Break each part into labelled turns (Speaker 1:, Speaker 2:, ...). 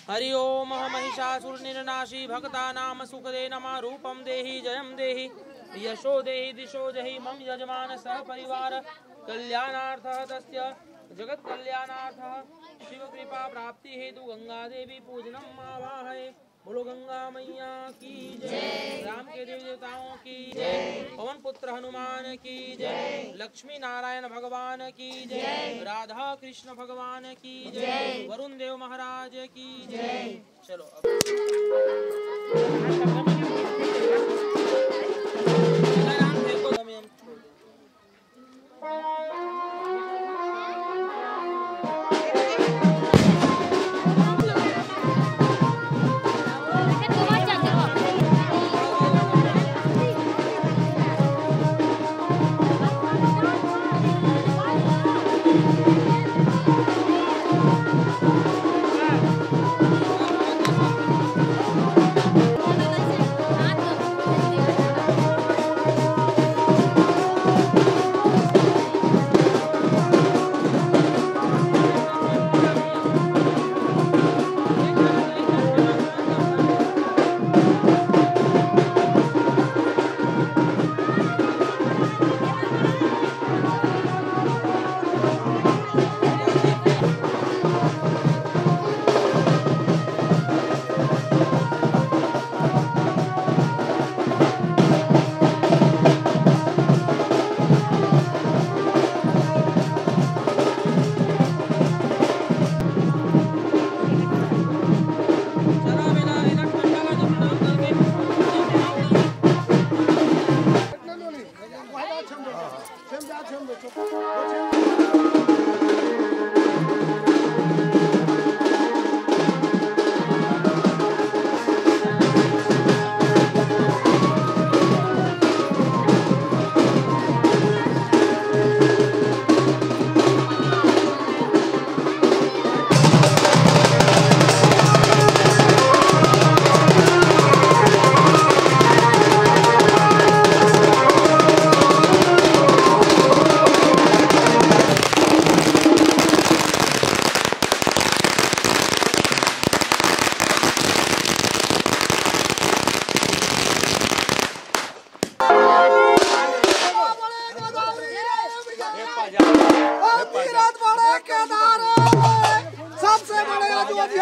Speaker 1: हरि ओम महिषासुर निर्नाशी भक्ता नाम सुखदे नमा रूपम देहि जयम देहि यशो देहि दिशो जहि मम यजमान सह परिवार कल्याणार्थः तस्य जगत कल्याणार्थः शिव कृपा प्राप्ति हेतु गंगा देवी पूजनम आवाहये। बोलो गंगा मैया की जय, राम के देवी देवताओं की जय, पवन पुत्र हनुमान की जय, लक्ष्मी नारायण भगवान की जय, राधा कृष्ण भगवान की जय, वरुण देव महाराज की जय। चलो
Speaker 2: हाथ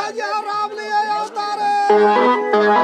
Speaker 2: महाराज यहाँ राम लिए अवतारे।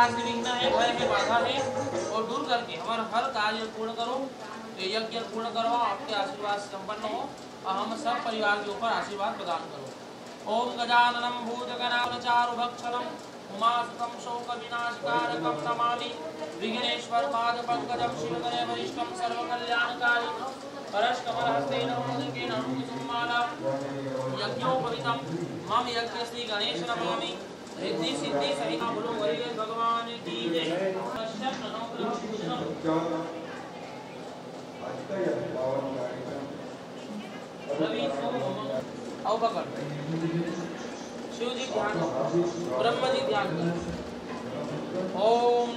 Speaker 1: प्रकार से विघ्न है, भय है, बाधा है और दूर करके हमारा हर कार्य पूर्ण करो। ये यज्ञ पूर्ण करो, आपके आशीर्वाद संपन्न हो और हम सब परिवार के ऊपर आशीर्वाद प्रदान करो। ओम गजाननम भूतगणाचारुभक्षणम उमासुतम शोक विनाशकारकम नमामि विघ्नेश्वर पाद पंकजम शिवगणे वरिष्ठम सर्वकल्याणकारी परस्कमलहस्तेन मोदकेन कुसुममाला यज्ञोपवीतम मम यज्ञ श्री गणेश नमामि रिद्धि सिद्धि सहित बोलो हरि भगवान की जय। रवि आओ पकड़ शिव जी ध्यान ब्रह्म जी ध्यान ओम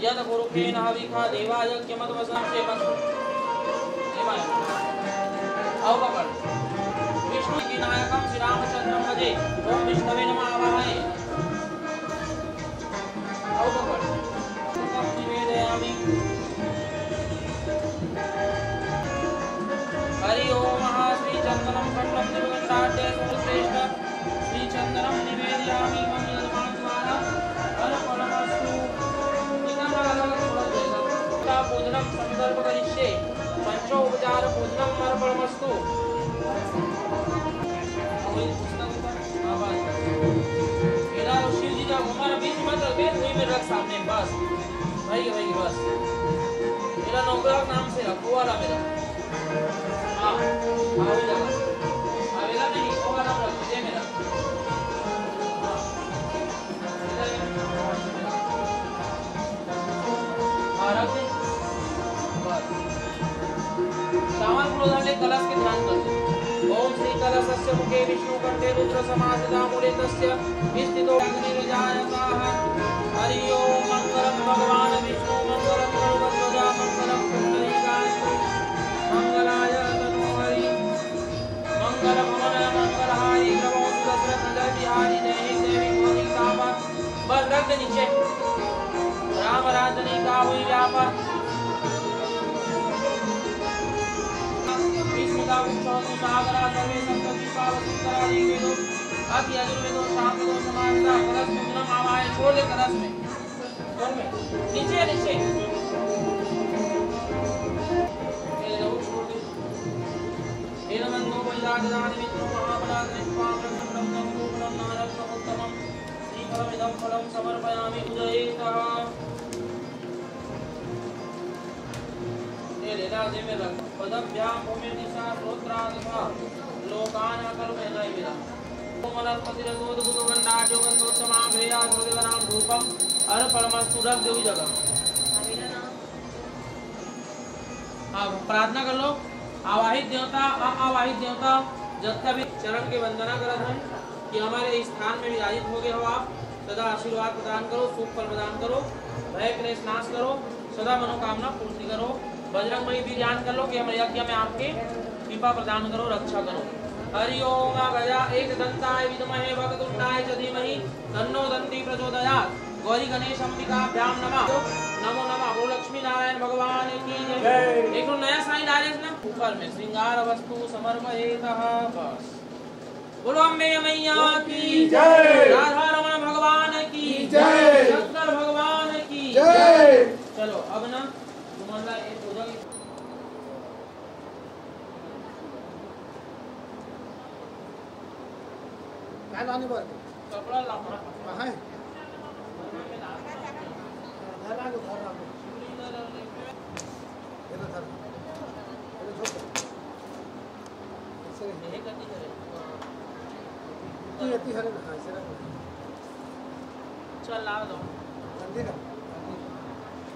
Speaker 1: यद गुरुकेन हविखा देवाय यज्ञमतवसं सेवकं देवाय आओ पकड़ विष्णु की नायकम श्री रामचंद्रम भजे ओम विष्णवे नमः आवाहये आओ पकड़ तम निवेदयामि हरि ओम श्री चंदनम खंडम निर्गंडाढ्य सर्वश्रेष्ठ श्री चंदनम निवेदयामि मम यजमान द्वारा अर्पणमस्तु इदं पूजनम संदर्भ करिष्ये पंचोपचार पूजनम अर्पणमस्तु। शिव जी का हमारा बीच मत रख में रख सामने बस भाई बस मेरा नौकरा नाम से रखो वाला मेरा हाँ आवेला नहीं वो वाला रख दे मेरा हाँ रख दे बस सामान प्रोधाने कलश के ध्यान कर दो। ओम श्री कलशस्य मुखे विष्णु कंठे रुद्र समासिता मूले तस्य स्थितो अग्निर्जायताः। हरि ओम मंगलम भगवान विष्णु मंगलम गरुड़ध्वजा मंगलम कुंडलीकाय मंगलाय तनोहरि मंगल भवन मंगलहारी प्रभो दशरथ जय बिहारी देहि देवी भुवनि तापा। बस रख दे नीचे राम राजनी का हुई व्यापा सागरा सर्वे सप्तति पावसुंदरा देवेदो अति यजुर्वेदो शांतदो समाहिता कलश पूजनम आवाहय छोड़ दे कलश में नीचे नीचे ये लो छोड़ दे एनमंगो वैराजदानि विष्णु महाबलाद निष्पाम संतम नमोपरम नारद उत्तमम श्रीफलमिदं फलं समर्पयामि पूजयेतः। लेला दे में रख पदभ्याम भूमि दिशा श्रोत्रादथा लोकान कल्पयनाय विदा कोमलपतिरगोद बुदगंडाढ्यो गंधोत्तमाभेया सुदेवनाम रूपम अर्पणमस्तु। रख दो जगह अब प्रार्थना कर लो। आवाहित देवता अवाहित देवता जब भी चरण के वंदना करत हैं कि हमारे स्थान में विराजित हो गए हो आप सदा आशीर्वाद प्रदान करो सुख फल प्रदान करो भय क्लेश नाश करो सदा मनोकामना पूर्ति करो। बजरंगबली भी ध्यान कर लो कि हम यज्ञ में आपके कृपा प्रदान करो रक्षा करो। हरि ओम गजा एक दंताय विद्महे वक्रतुंडाय च धीमहि तन्नो दन्ति प्रचोदयात्। गौरी गणेश अंबिकाभ्याम नमः नमो नमः। बोलो लक्ष्मी नारायण भगवान की जय। एक नया साइन डाले ना ऊपर में श्रृंगार वस्तु समर्पयेतः बस। बोलो अम्बे मैया की जय राधा रमण भगवान की जय शंकर भगवान की जय। चलो अब ना तुम्हारा एक पूजा
Speaker 2: काय लाने बोल
Speaker 1: कपड़ा ला
Speaker 2: कहां है घर आ गो ये धर ये छोड़ ऐसे
Speaker 1: ये करती है
Speaker 2: ये इतनी हरे ना ऐसे रख
Speaker 1: चल ला दो
Speaker 2: जल्दी कर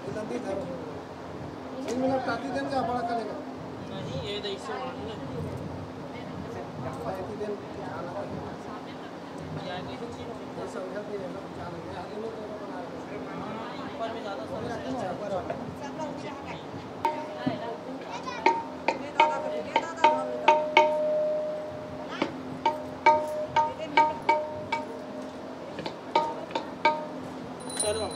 Speaker 2: ये जल्दी धर 3 मिनट काटी देन का बड़ा करेगा
Speaker 1: नहीं ये दे इससे मारने
Speaker 2: भाई इतनी देर
Speaker 1: क्या के
Speaker 2: ये समझा दे ना जान में आगे लोग बना रहे
Speaker 1: ऊपर में ज्यादा
Speaker 2: ऊपर
Speaker 1: चलो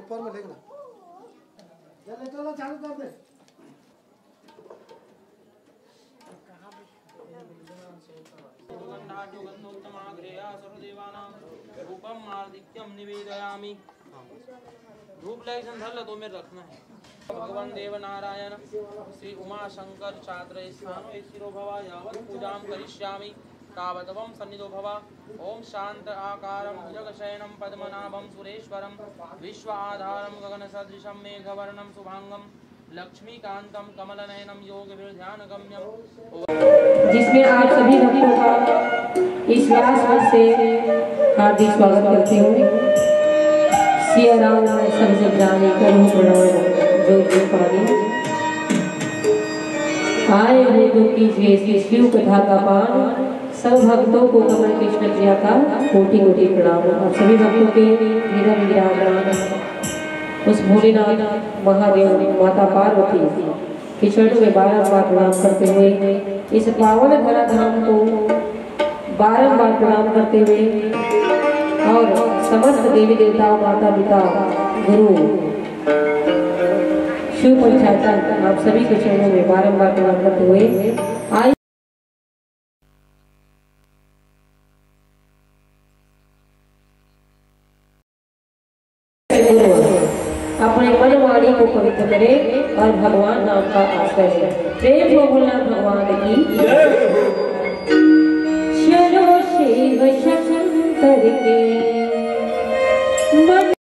Speaker 2: ऊपर में देखना चले चलो चालू कर दे।
Speaker 1: रूपम मार्दिक्यम निवेदयामि। रूप लाइसन धर लो तो मेरे रखना है। भगवान देव नारायण श्री उमा शंकर छात्र स्थानो शिरो भवा यावत् पूजां करिष्यामि तावत्वं सन्निधो भवा। ओम शांत आकारं भुजगशयनं पद्मनाभं सुरेश्वरं विश्व आधारं गगनसदृशं मेघवर्णं शुभांगं लक्ष्मीकांतं कमलनयनं योगविध्यानगम्यं।
Speaker 3: जिसमें आप सभी भक्तों का इस व्यास मंच से हार्दिक स्वागत करते हुए सिया राम सबसे जाने करूं प्रणाम जो पानी आए हो तो कीजिए श्री शिव कथा का पान। सब भक्तों को कमल कृष्ण प्रिया का कोटि कोटि प्रणाम। आप सभी भक्तों के हृदय में विराजमान उस भोलेनाथ महादेव माता पार्वती के चरणों में बारंबार प्रणाम करते हुए इस पावन धरा धाम को बारंबार प्रणाम करते हुए और समस्त देवी देवता माता पिता गुरु शिव पंचायत आप सभी के चरणों में बारंबार प्रणाम करते हुए आज अपने मन वाणी को पवित्र करे और भगवान नाम का आश्रय है। प्रेम हो बोलना भगवान की। चलो शिव शंकर के मन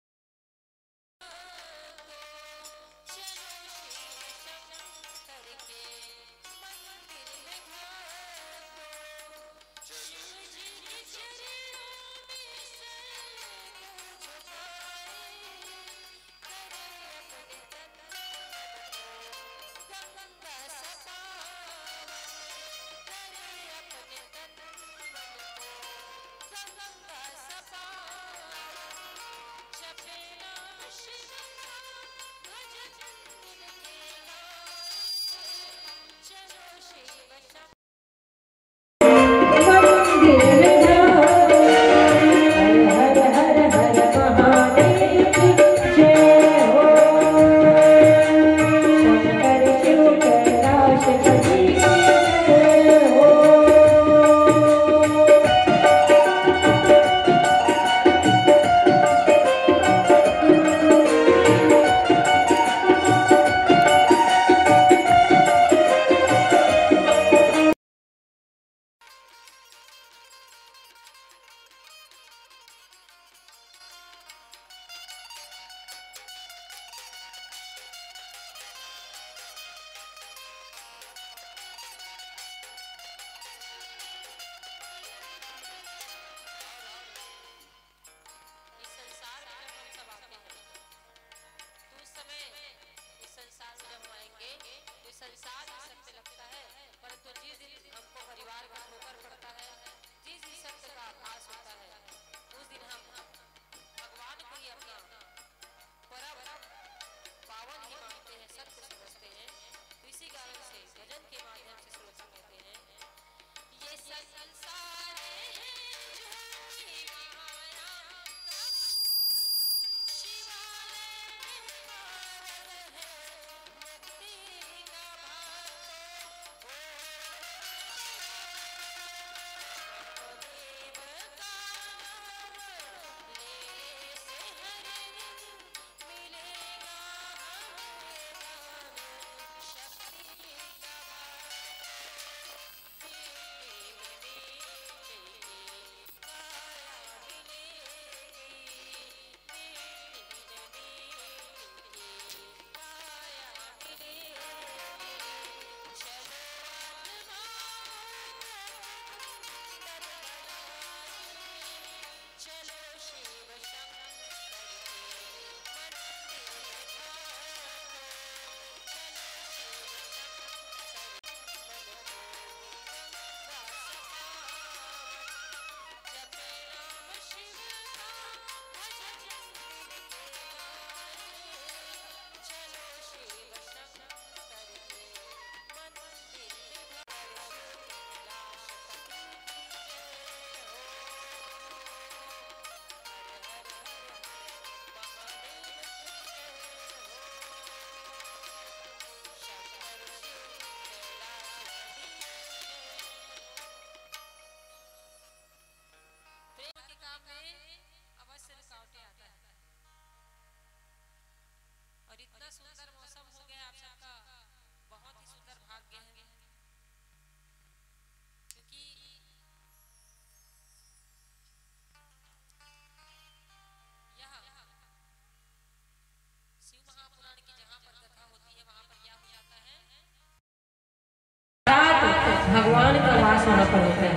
Speaker 3: पास होना पड़ता है,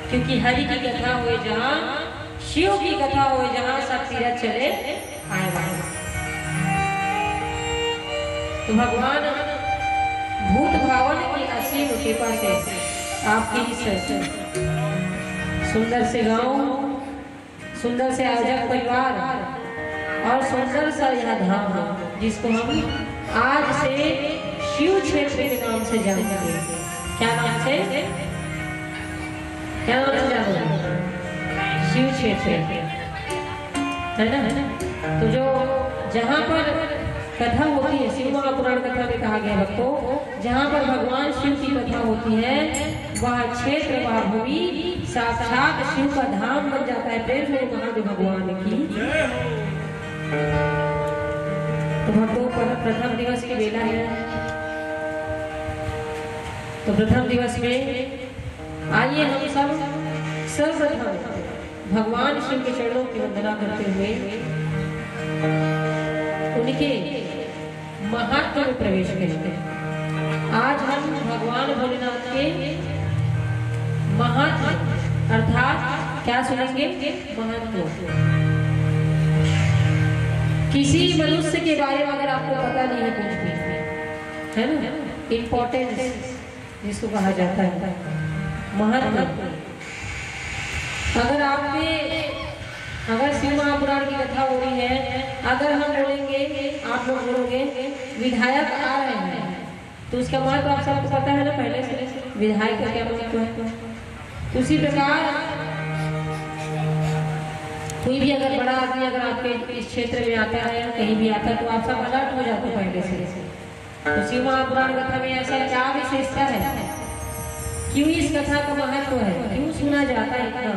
Speaker 3: क्योंकि हरि की कथा हुए जहाँ, शिव की कथा हुए जहाँ, सब तीरथ चले आए वहाँ। तो भगवान भूत भावन की असीम कृपा से आपकी इस सुंदर से गांव, सुंदर से आयोजक परिवार और सुंदर सा यह धाम है, जिसको हम आज से शिव क्षेत्र के नाम से जानेंगे। क्या नाम से, क्या नाम से जानेंगे? शिव क्षेत्र, है ना? तो जो जहाँ पर कथा होती है, शिव महापुराण कथा में कहा गया भक्तों, जहाँ पर भगवान शिव की कथा होती है वह क्षेत्र, वह भूमि साक्षात शिव का धाम बन जाता है। प्रेम से महादेव भगवान की। तो भक्तों प्रथम दिवस की बेला है, तो प्रथम दिवस में आइए हम सब सर्वप्रथम भगवान शिव के चरणों की वंदना करते हुए उनके महत्व में प्रवेश करते हैं। आज हम भगवान भोलेनाथ के महत्व अर्थात क्या सुनेंगे? महत्व। किसी मनुष्य के बारे में अगर आपको पता नहीं है कुछ भी, है ना, इम्पोर्टेंस जिसको कहा जाता है, महत्व। अगर शिव महापुराण की कथा हो रही है, अगर हम बोलेंगे, आप लोग बोलोगे विधायक आ रहे हैं, तो उसका महत्व आप सबको पता है ना पहले से, विधायक का क्या महत्व है। उसी प्रकार कोई भी अगर बड़ा आदमी अगर आपके इस क्षेत्र में आता है, कहीं भी आता है, तो आप सब अलर्ट हो जाते पहले से। तो शिव महापुराण कथा में ऐसा क्या विशेषता है, क्यों इस कथा का महत्व है, क्यों सुना जाता है इतना?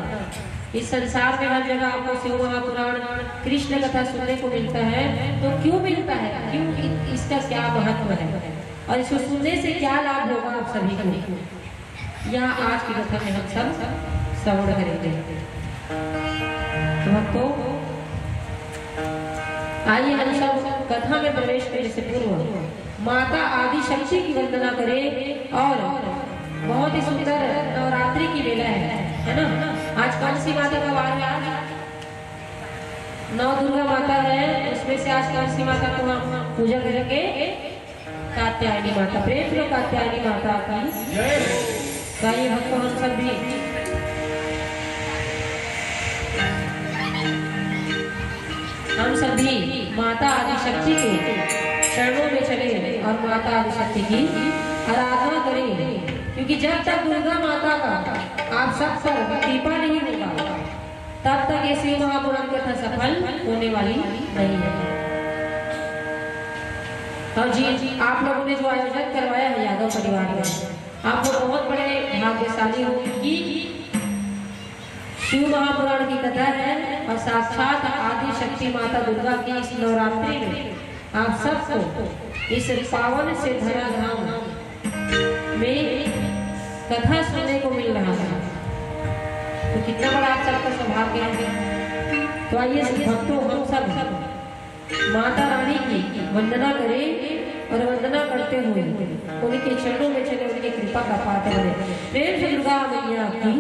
Speaker 3: इस संसार में हर जगह आपको शिव महापुराण, कृष्ण कथा सुनने को मिलता है, तो क्यों मिलता है, क्यों, इसका क्या महत्व है और इसको सुनने से क्या लाभ होगा आप सभी को, यह आज की कथा में हम सब श्रवण करेंगे। तो भक्तों आइए हम सब कथा में प्रवेश करने से पूर्व माता आदि शक्ति की वंदना करें। और बहुत ही सुंदर नवरात्रि की बेला है ना? आज कौन सी माता का वार है? नौ दुर्गा माता है, उसमें से आज कौन सी माता को हम पूजा करेंगे? कात्यायनी माता। प्रेम से कात्यायनी माता की गाइए भक्तों, हम सब भी माता आदिशक्ति के चरणों में चले और माता आदिशक्ति की आराधना करें, क्योंकि जब तक दुर्गा माता का आप सब पर कृपा नहीं होगा तब तक ये शिव महापुराण कथा सफल होने वाली नहीं है। और जी आप लोगों ने जो आयोजन करवाया है यादव परिवार में, आप लोग बहुत बड़े भाग्यशाली हो, क्योंकि शिव महापुराण की कथा है और साक्षात आदि शक्ति माता दुर्गा की इस नवरात्रि में आप सबको इस पावन से धरा धाम में कथा सुनने को मिल रहा है, तो कितना बड़ा आप सबका सौभाग्य है। तो आइए भक्तों हम सब माता रानी की वंदना करें और वंदना करते हुए उनके चरणों में चले, उनकी कृपा का पात्र बने। प्रेम से दुर्गा मैया की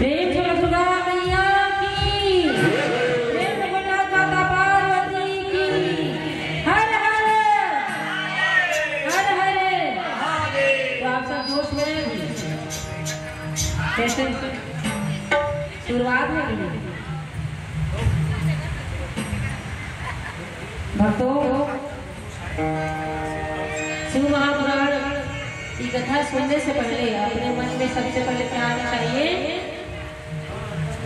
Speaker 3: प्रेम से दुर्गा मैया की, प्रेम से गोनाथ माता पार्वती की। हर हर हर हर। तो आप सब जोश में कैसे शुरुआत में भक्तों, शिव महापुराण की कथा सुनने से पहले अपने मन में सबसे पहले क्या आना चाहिए?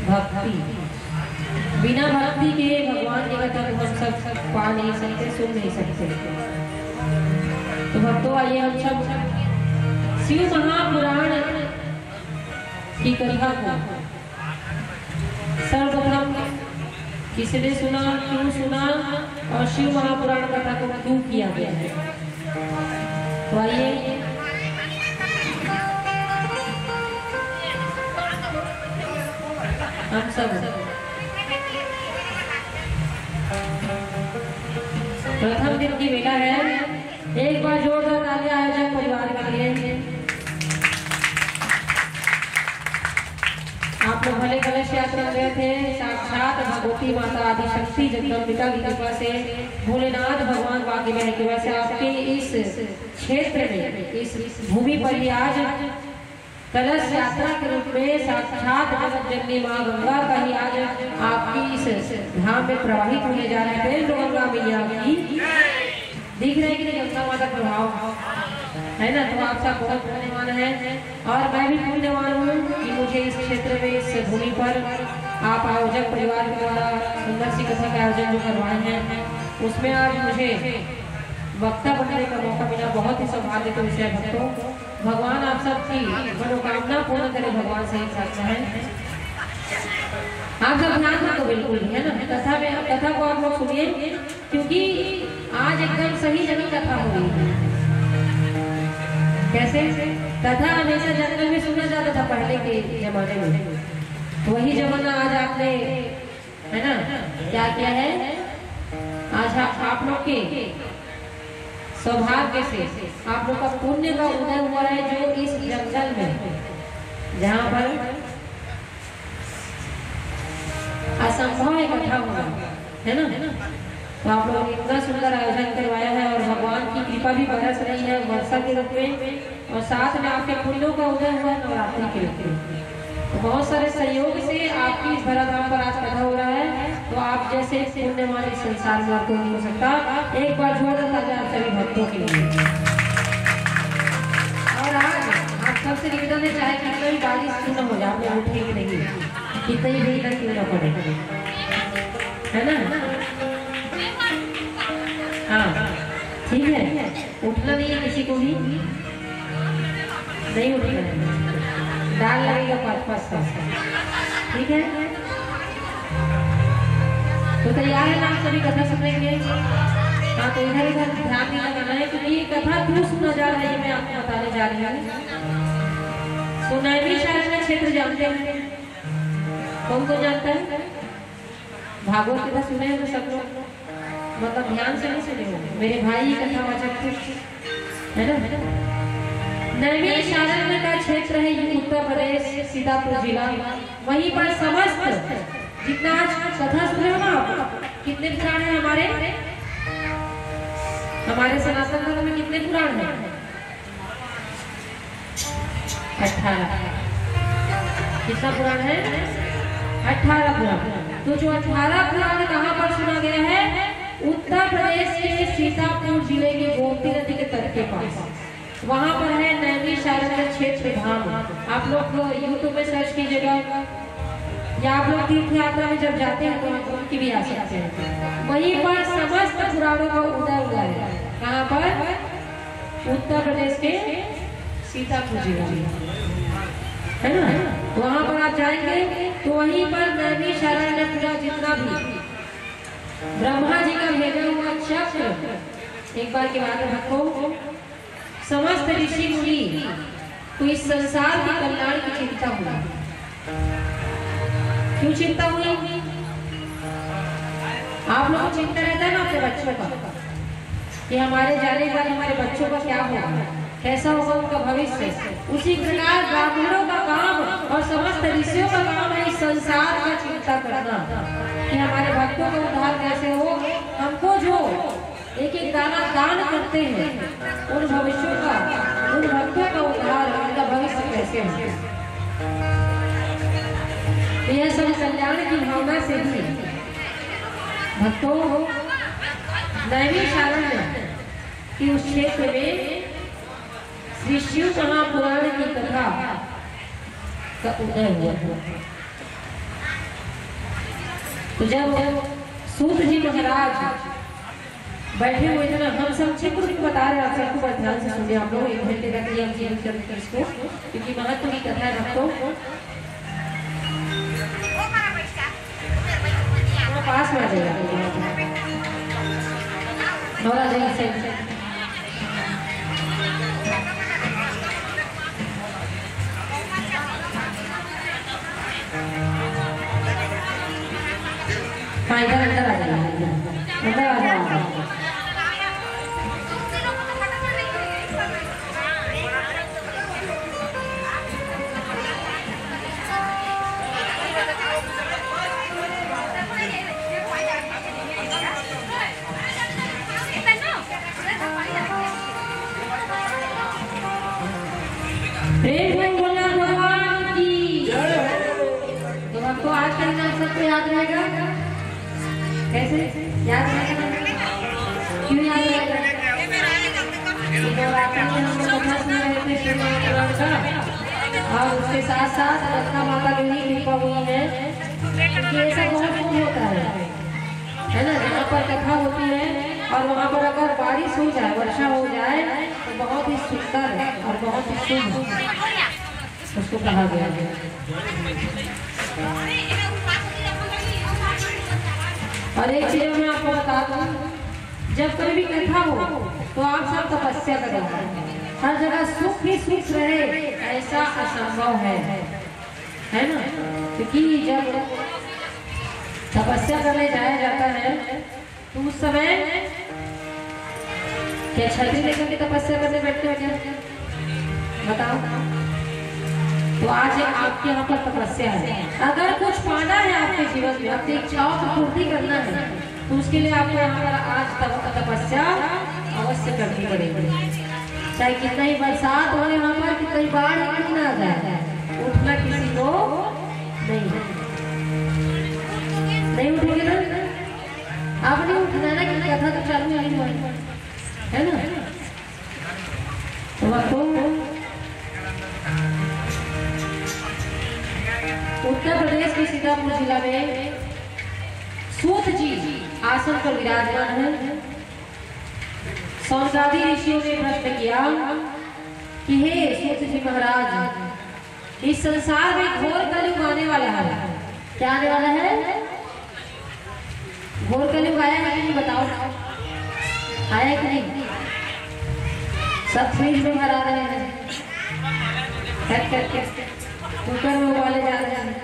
Speaker 3: भक्ति। बिना भक्ति के भगवान की कथा को हम सब पा नहीं सकते, सुन नहीं सकते। तो भक्तों, आइए हम सब शिव महापुराण की कथा को सर्वप्रथम किसने सुना, क्यों सुना और शिव महापुराण कथा को क्यों किया गया है, तो आइए हम सब प्रथम दिन की बेला है। एक बार जोरदार ताली आयोजक परिवार के लिए। आप लोग भले कलश यात्रा गए थे। साक्षात भगवती माता आदि शक्ति जगदम्बिका की कृपा से भोलेनाथ भगवान बाकी बहन की वजह से आपके इस क्षेत्र में, इस भूमि पर ही आज कलश यात्रा के रूप में साक्षात जगत जननी माँ गंगा का ही आज आपकी इस धाम में प्रवाहित होने जा रहे थे। गंगा मैया की दिख रहे कि गंगा माता प्रभाव है ना। तो आप सब बहुत पुण्यवान है और मैं भी पुण्यवान हूँ कि मुझे इस क्षेत्र में, इस भूमि पर आप आयोजक परिवार के द्वारा सुंदर सी कथा का आयोजन जो करवाए हैं, उसमें आज मुझे वक्ता बनने का मौका मिला। बहुत ही सौभाग्य का विषय भक्तों। भगवान आप सबकी मनोकामना पूर्ण करे, भगवान से ही प्रार्थना है। आप सब ध्यान रखो बिल्कुल, है ना। कथा में, कथा को आप लोग सुनिए क्योंकि आज एकदम सही जगह कथा हो रही है। कैसे? कथा हमेशा जंगल में सुना जाता था पहले के जमाने में, तो वही जमाना आज आपने, है ना, क्या किया है। आज आप लोग के सौभाग्य से आप लोग का पुण्य का उदय हुआ है, जो इस जंगल में जहाँ पर असंभव कथा हुआ है ना। तो आप लोग इतना सुंदर आयोजन करवाया है और भगवान की कृपा भी बरस रही है वर्षा के रूप में, और साथ में आपके पुण्यों का उदय हुआ नवरात्रि के रूप में। तो बहुत सारे सहयोग से आपकी इस धराधाम पर आज कथा हो रहा है। तो आप जैसे पुण्यवान इस संसार में आपको नहीं हो सकता। एक बार जोरदार ताली आप सभी भक्तों के लिए। और आज आप सबसे निवेदन है, चाहे कितना भी बारिश क्यों न हो जाए, आप लोग उठेंगे नहीं, कितना ही भीड़ क्यों न पड़े, है ना। हाँ ठीक है, उठना नहीं है किसी को भी, नहीं उठना है, डाल लगेगा 5-5 साल, ठीक है। तो तैयार है ना आप सभी कथा सुनने के लिए? हाँ, तो इधर इधर ध्यान नहीं लगाना है क्योंकि ये कथा क्यों सुना जा रहा है ये मैं आपको बताने जा रही हूँ। तो नैमिषारण्य क्षेत्र जानते हैं? कौन कौन जानता है? भागवत कथा सुने हैं तो सब लोग, मतलब ध्यान से नहीं सुने हो, मेरे भाई कथा वाचक थे, है ना। नैमिषारण्य का क्षेत्र है ये उत्तर प्रदेश, सीतापुर जिला। वहीं पर समस्त जितना आज कथा सुने हो ना आप, कितने पुराण है हमारे सनातन धर्म में? कितने पुराण है? 18। कितना पुराण है? 18 पुराण। तो जो 18 पुराण कहाँ पर सुना गया है? उत्तर प्रदेश के सीतापुर जिले के गोमती नदी के तट के पास, वहाँ पर है नैमिषारण्य क्षेत्र धाम। आप लोग यूट्यूब में सर्च कीजिएगा या आप लोग तीर्थ यात्रा में जब जाते हैं तो आप उनकी भी आ सकते हैं। वहीं पर समस्त पुराणों का उदय हुआ है। कहाँ पर? उत्तर प्रदेश के सीतापुर जिला, है ना। वहाँ पर आप जाएंगे तो वहीं पर नैमिषारण्य पूरा जितना भी ब्रह्मा जी का भेजा हुआ चक्र, एक बार की बात रखो, समस्त ऋषि मुनि तो इस संसार के कल्याण की चिंता हुई। क्यों चिंता हुई? आप लोगों को चिंता रहता है ना अपने बच्चों का कि हमारे जाने के बाद हमारे बच्चों का क्या होगा, कैसा होगा उनका भविष्य। उसी प्रकार ब्राह्मणों का काम और समस्त ऋषियों का काम है इस संसार का चिंता करना कि हमारे भक्तों का उद्धार कैसे हो। हमको जो एक एक दाना दान करते हैं उन भविष्यों का, उन भक्तों का उद्धार, उनका भविष्य कैसे हो। यह सब कल्याण की भावना से ही भक्तों नैमिषारण्य कि उस क्षेत्र में श्री शिव महापुराण की कथा का उदय हुआ। तो जब सूत जी महाराज बैठे हुए थे ना, हम संक्षिप्त रूप में बता रहे हैं, आप सबको बस ध्यान से सुनिए आप लोग, 1 घंटे तक ये जीवन चरित्र इसको, क्योंकि महत्व की कथा है भक्तों। पास में आ जाएगा नौरा जगह से हाँ इधर अंदर आ जाइए, अंदर आ जाओ। भगवान की तो आपको आज का नाम सबको याद रहेगा। कैसे याद रहेगा? क्यों याद रहेगा? और उसके साथ साथ रत्ना माता की भी कृपा हुई है कि ऐसा बहुत कुछ होता है ना, जहाँ पर कथा होती है और वहाँ पर अगर बारिश हो जाए, वर्षा हो जाए तो बहुत ही सुंदर और बहुत ही शुभ उसको कहा गया है। और एक चीज मैं आपको बता दूं, जब कभी भी कथा हो तो आप सब तपस्या करें। हर जगह सुख ही सुख रहे ऐसा असंभव है ना, क्योंकि जब तपस्या करने जाया जाता है तो उस समय क्या छतरी लेकर के तपस्या करने बैठते हो क्या? बताओ। तो आज आपके यहाँ पर तपस्या है, अगर कुछ पाना है आपके जीवन में, आपकी इच्छाओं की पूर्ति करना है तो उसके लिए आपको यहाँ पर आज तपस्या अवश्य करनी पड़ेगी। चाहे कितना ही बरसात हो यहाँ पर, कितना ही बाढ़ क्यों ना आ जाए, उठना किसी को नहीं उठोगे ना, आप नहीं उठना ना, कि कथा तो चालू नहीं हुआ है ना। तो आपको उत्तर प्रदेश के सीतापुर जिला में सूत जी आसन पर विराजमान है। सौनकादि ऋषियों ने प्रश्न किया कि हे सूत जी महाराज, इस संसार में घोर कलयुग आने वाला है, क्या आने वाला है? घोर कलयुग आया है कि नहीं बताओ, आया कि नहीं? सब फ्रिज में भरा रहे हैं, कुकर में उबाले जा रहे हैं।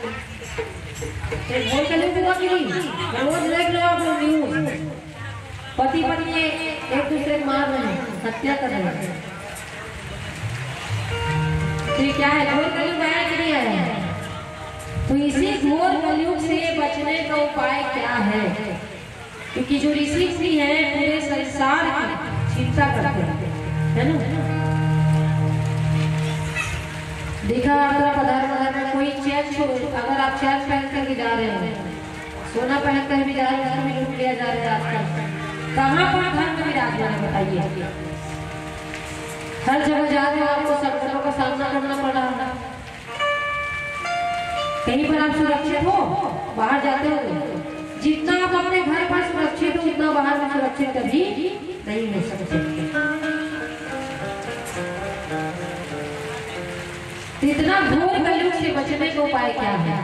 Speaker 3: घोर कलयुग हुआ कि नहीं? रोज देख लो आप न्यूज, पति पत्नी एक दूसरे को मार रहे हैं, हत्या कर रहे हैं। तो क्या है, घोर कलयुग आया कि नहीं आया? तो इसी घोर कलयुग से बचने का उपाय क्या है? क्योंकि जो ऋषि है पूरे संसार की चिंता करते हैं ना। देखा आपका पदार्थ में कोई चैन छोड़, अगर आप चैन पहन कर जा रहे हैं, सोना पहन कर भी जा रहे हैं, घर में लूट लिया जा रहा है आजकल, कहाँ पर धर्म विराजमान है बताइए? हर जगह जा रहे हो, आपको संकटों का सामना करना पड़ रहा है। कहीं पर आप सुरक्षित हो, बाहर जाते हो, जितना आप अपने घर पर सुरक्षित हो उतना बाहर में सुरक्षित कभी नहीं हो सकते। इतना घोर कलयुग से बचने का उपाय क्या है?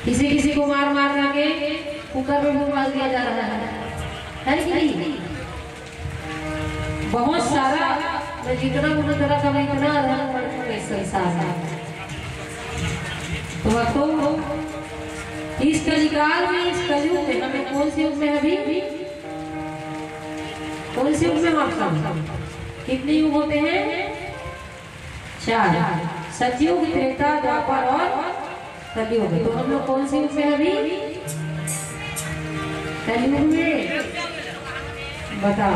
Speaker 3: किसी किसी को मार मार करके कुकर में मुंह डाल दिया जा रहा है कि नहीं? बहुत सारा, मैं जितना उन्हें तरह का इतना अधर्म बढ़ संसार है। तो इस कलिकाल में, इस कलयुग में, हमें कौन से युग में अभी कौन से युग में हम सब? कितने युग होते हैं? 4, सतयुग, त्रेता, द्वापर और कलयुग। तो हम लोग कौन से युग में अभी? कलयुग में। बताओ,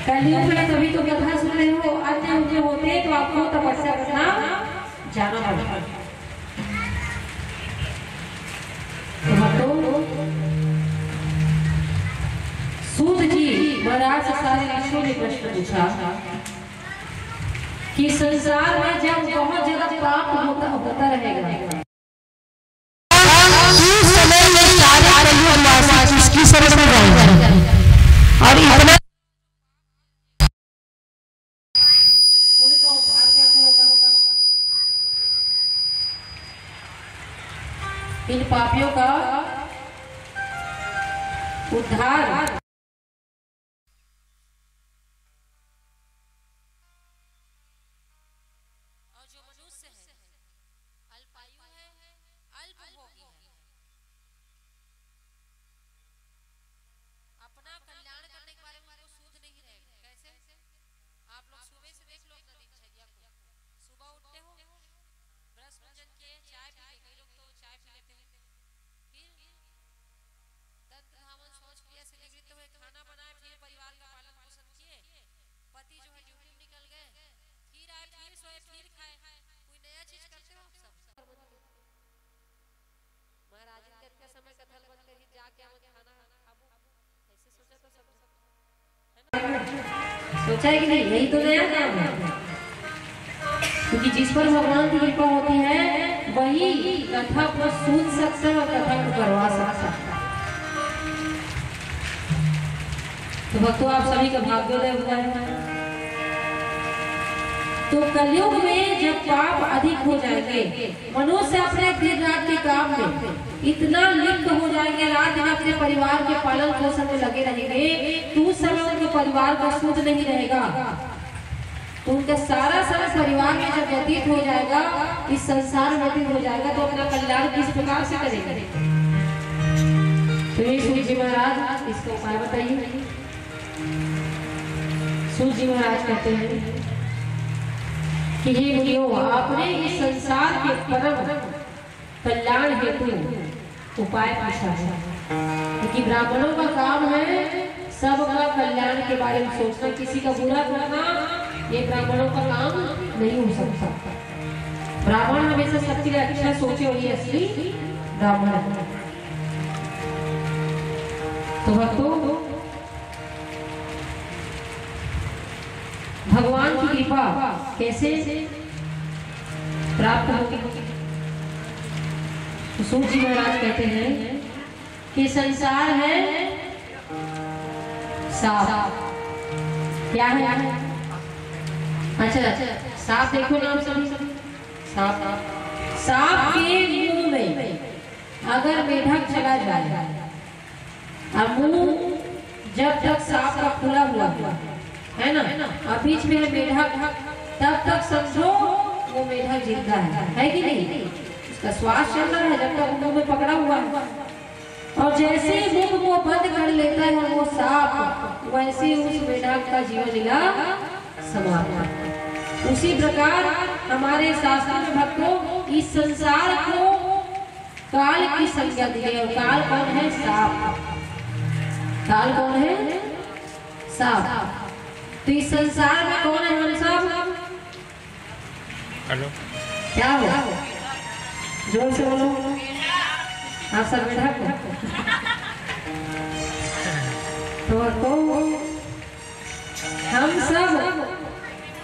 Speaker 3: कलयुग में तभी तो कथा सुन रहे हो। अन्य युग में होते तो आपको तपस्या करना जाना पड़ता। तो सूत जी महाराज से सारे ऋषियों ने प्रश्न पूछा कि संसार में जब बहुत ज्यादा पाप होता रहेगा, समय में सारे इसकी समझ में जाएगा और इतना इन पापियों का उद्धार सोचा है कि नहीं? यही तो नया काम है, क्योंकि जिस पर भगवान की कृपा होती है वही कथा को सुन सकता है और कथा को करवा सकता है। तो भक्तों, आप सभी का भाग्योदय हुआ है। तो कलयुग में जब पाप अधिक हो जाएंगे, मनुष्य अपने दिन रात के काम में इतना लिप्त हो जाएंगे, रात दिन अपने परिवार के पालन पोषण में लगे रहेंगे, तो उस समय उनके परिवार का सुध नहीं रहेगा। तो उनका सारा समय परिवार में जब व्यतीत हो जाएगा, इस संसार में व्यतीत हो जाएगा, तो अपना कल्याण किस प्रकार से करेंगे? तो ये सूत जी महाराज इसका उपाय बताइए। सूत जी महाराज कहते हैं कि हे मुनियो, आपने इस संसार के परम कल्याण हेतु उपाय पूछा है, क्योंकि ब्राह्मणों का काम है सबका कल्याण के बारे में सोचना, किसी का बुरा करना ये ब्राह्मणों का काम नहीं हो सकता। ब्राह्मण हमेशा सबके लिए अच्छा सोचे और ये असली ब्राह्मण है। तो भक्तों, भगवान की कृपा कैसे प्राप्त होगी? तो सूत जी महाराज कहते हैं कि संसार है सांप। क्या है? अच्छा, सांप देखो ना आप सभी। सांप के मुंह में अगर मेढक चला जाए और मुंह जब तक सांप का खुला हुआ है ना, और बीच में है मेढक, तब तक समझो वो मेढक जिंदा है कि नहीं? उसका श्वास चल रहा है जब तक मुंह में पकड़ा हुआ है, और जैसे मुंह को बंद कर लेता है वो सांप, वैसे उस मेढक का जीवन लीला समाप्त। उसी प्रकार हमारे शास्त्र में भक्तों इस संसार को काल की संज्ञा दी है। काल कौन है? सांप। काल कौन है? सांप। तो इस संसार में कौन है हम सब? हेलो, क्या हो? जोर से बोलो। आप सब मेढक हो? तो हम सब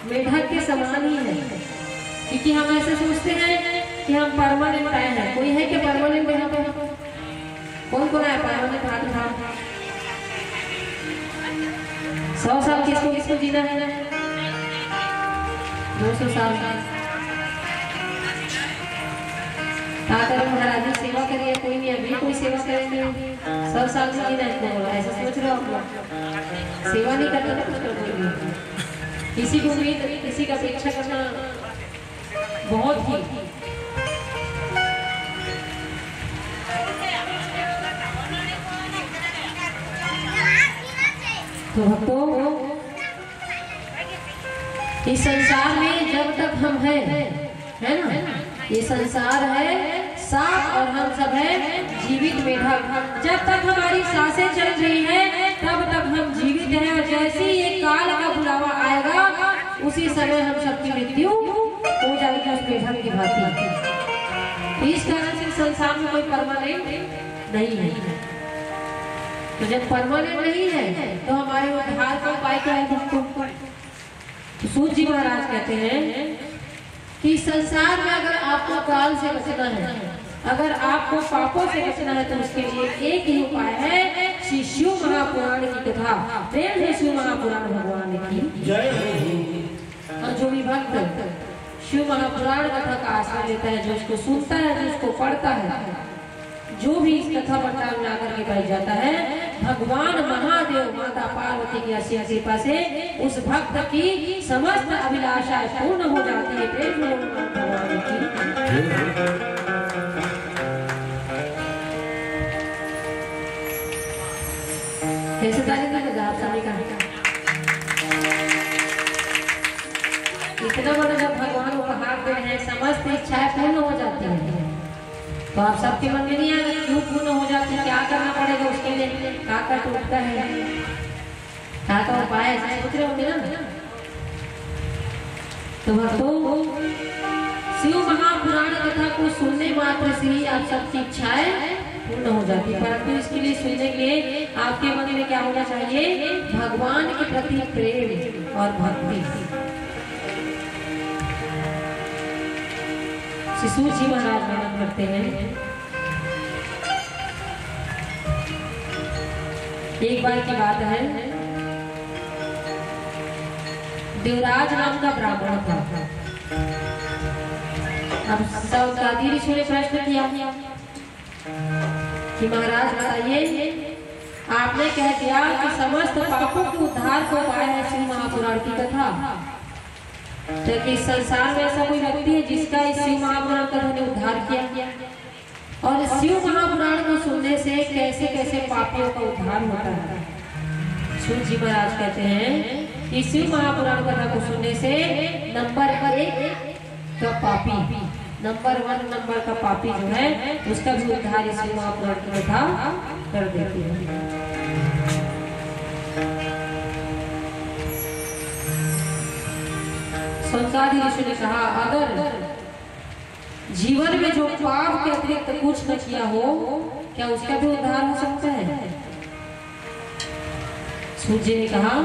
Speaker 3: मेढक के समान ही हैं, क्योंकि हम ऐसे सोचते हैं कि हम परमानेंट आए हैं। कोई है कि परमानेंट यहाँ पे? कौन कौन है परमानेंट? हाथ उठाओ। 100 साल किसको किसको जीना है? 200 साल। महाराज जी सेवा करिए, कोई नहीं अभी कोई सेवा करेंगे। 100 साल से जीना है, ऐसा सोच रहे हो आप लोग? सेवा नहीं करते तो कुछ कर देंगे। किसी को उम्मीद, किसी का अपेक्षा करना बहुत ही तो भक्तों, इस संसार में जब तक हम हैं, है ना, ये संसार है साफ और हम सब हैं जीवित मेढक। जब तक हमारी सांसें चल रही हैं तब तक हम जीवित हैं, और जैसे ही ये काल का बुलावा आएगा उसी समय हम सबकी मृत्यु हो जाएगी उस मेढक की भांति। इस कारण से संसार में कोई परमानेंट नहीं है। तो जब परमानेंट नहीं है तो हमारे उद्धार का उपाय क्या है दोस्तों? तो सूत जी महाराज कहते हैं कि संसार में अगर आपको काल से बचना है, अगर आपको पापों से बचना है, तो उसके लिए एक ही उपाय है, श्री शिव महापुराण की कथा। प्रेम से शिव महापुराण भगवान की जय हो। और जो भी भक्त शिव महापुराण कथा का आश्रय लेता है, जो उसको सुनता है, जो उसको पढ़ता है, जो भी इस कथा प्रचार में आकर के बैठ जाता है, भगवान महादेव माता पार्वती की असीम कृपा से उस भक्त की समस्त अभिलाषाएं पूर्ण हो जाती है। प्रेम भगवान की। कैसे जानेंगे आप सभी का इतना बड़ा जब भगवान उपहार दे रहे हैं, समस्त इच्छाएं पूर्ण हो जाती है, तो आप सबके मन में नहीं आएगा क्यों पूर्ण हो जाती है, क्या करना पड़ेगा उसके लिए, क्या कर टूटता है, क्या का उपाय है, सोच रहे होंगे ना। तो भक्तों, शिव महापुराण कथा को सुनने मात्र से ही आप सबकी इच्छाएं पूर्ण हो जाती है, परंतु इसके लिए सुनने के लिए आपके मन में क्या होना चाहिए? भगवान के प्रति प्रेम और भक्ति। सूत जी महाराज वर्णन करते हैं, एक बार की बात है, देवराज नाम का ब्राह्मण था। अब सौदागर ऋषि ने प्रश्न किया कि महाराज बताइए, आपने कह दिया कि समस्त पापों के उद्धार को उपाय है शिव महापुराण की कथा, तो इस संसार में ऐसा कोई व्यक्ति है जिसका इस शिव महापुराण कथा ने उद्धार किया? और शिव महापुराण को सुनने से कैसे कैसे पापियों का उद्धार होता है? सूत जी महाराज कहते हैं कि शिव महापुराण कथा को सुनने से नंबर 1 का पापी, नंबर 1 नंबर का पापी जो है उसका भी उद्धार शिव महापुराण की कथा कर देती है। सौदागर ऋषि ने कहा, अगर जीवन में जो पाप के अतिरिक्त कुछ न किया हो, क्या उसका भी उद्धार हो सकता है? सूत जी ने कहा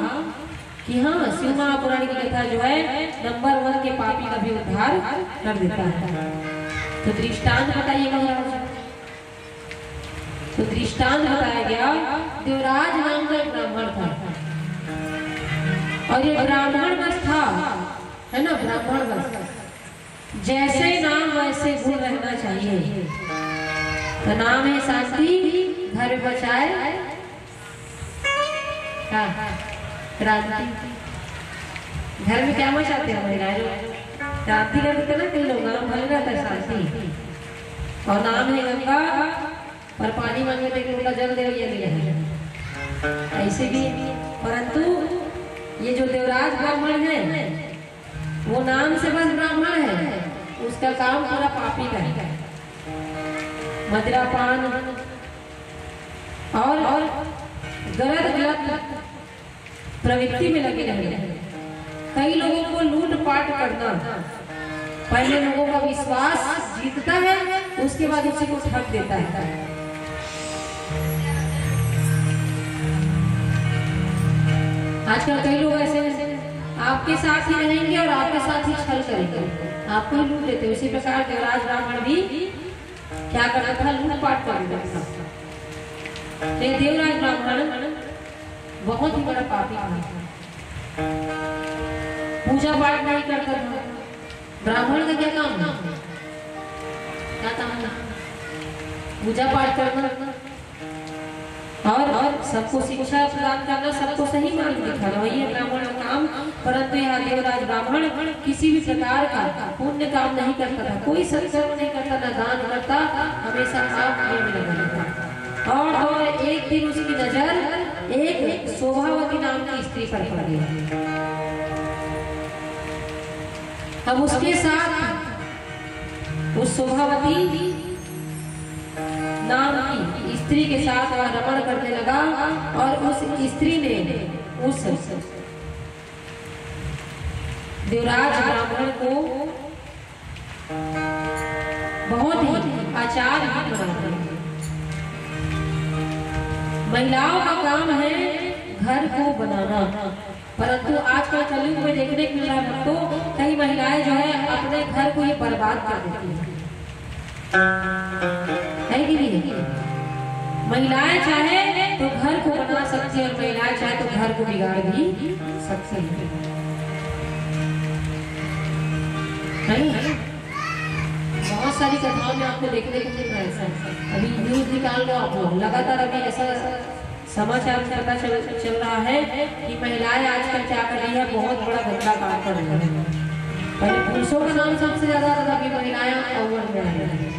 Speaker 3: कि हाँ, शिव महापुराण की कथा जो है नंबर 1 के पापी का भी उद्धार कर देता है। तो दृष्टांत बताइए महाराज। तो दृष्टांत बताया गया, देवराज नाम का एक ब्राह्मण था, और ये ब्राह्मण बस था, है ना, ब्राह्मण बस, जैसे नाम वैसे गुण रहना चाहिए। तो नाम है शांति, घर बचाए क्रांति। घर में क्या मचाते हैं महिलाएं? क्रांति कर देते ना कई लोग, नाम भले रहता है शांति, और नाम है गंगा, पर पानी मांगे थे कि उनका जल दे दिया, ऐसे भी। परंतु ये जो देवराज ब्राह्मण है वो नाम से बस ब्राह्मण है, उसका काम पूरा पापी का है, मदिरापान और गलत प्रवृत्ति में लगे रहते हैं। कई लोगों को लूट पाट करना, पहले लोगों का विश्वास जीतता है, उसके बाद उसी को ठग देता है। आजकल कई लोग ऐसे आपके साथ ही रहेंगे और आपके साथ ही छल करेंगे, आपको ही लूट लेते। उसी प्रकार देवराज ब्राह्मण भी क्या करता था? लूटपाट कर देता था। देवराज ब्राह्मण बहुत ही बड़ा पापी था, पूजा पाठ नहीं करता था। ब्राह्मण का क्या काम था? क्या काम था? पूजा पाठ करना और सबको शिक्षा प्रदान करना, सबको सही मार्ग दिखाना, वही है ब्राह्मण का काम। परंतु यहाँ देवराज ब्राह्मण किसी भी प्रकार का पुण्य काम नहीं करता था, कोई सत्कर्म नहीं करता, न दान करता, हमेशा पाप में लगा रहता। और एक दिन उसकी नजर एक शोभावती नाम की स्त्री पर पड़ गया। अब उसके साथ उस शोभावती नाम की स्त्री के साथ वह रमण करने लगा और उस स्त्री ने उस देवराज ब्राह्मण को बहुत ही आचार बना दिया। महिलाओं का काम है घर को बनाना, परंतु आजकल कलयुग में देखने को मिल रहा है तो कई महिलाएं जो है अपने घर को ये बर्बाद कर देती है कि नहीं? महिलाएं चाहे तो घर को बना सकती है और महिलाएं चाहे तो घर को बिगाड़ भी सकती है। बहुत सारी कथाओं में आपको देखने को मिल रहा है ऐसा। अभी न्यूज निकाल लो आप लोग, लगातार अभी ऐसा समाचार में पता चल रहा है कि महिलाएं आजकल क्या कर रही है, बहुत बड़ा गंदा काम कर रही है। पहले पुरुषों का नाम सबसे ज्यादा था, अभी महिलाएं अव्वल में आ रही है।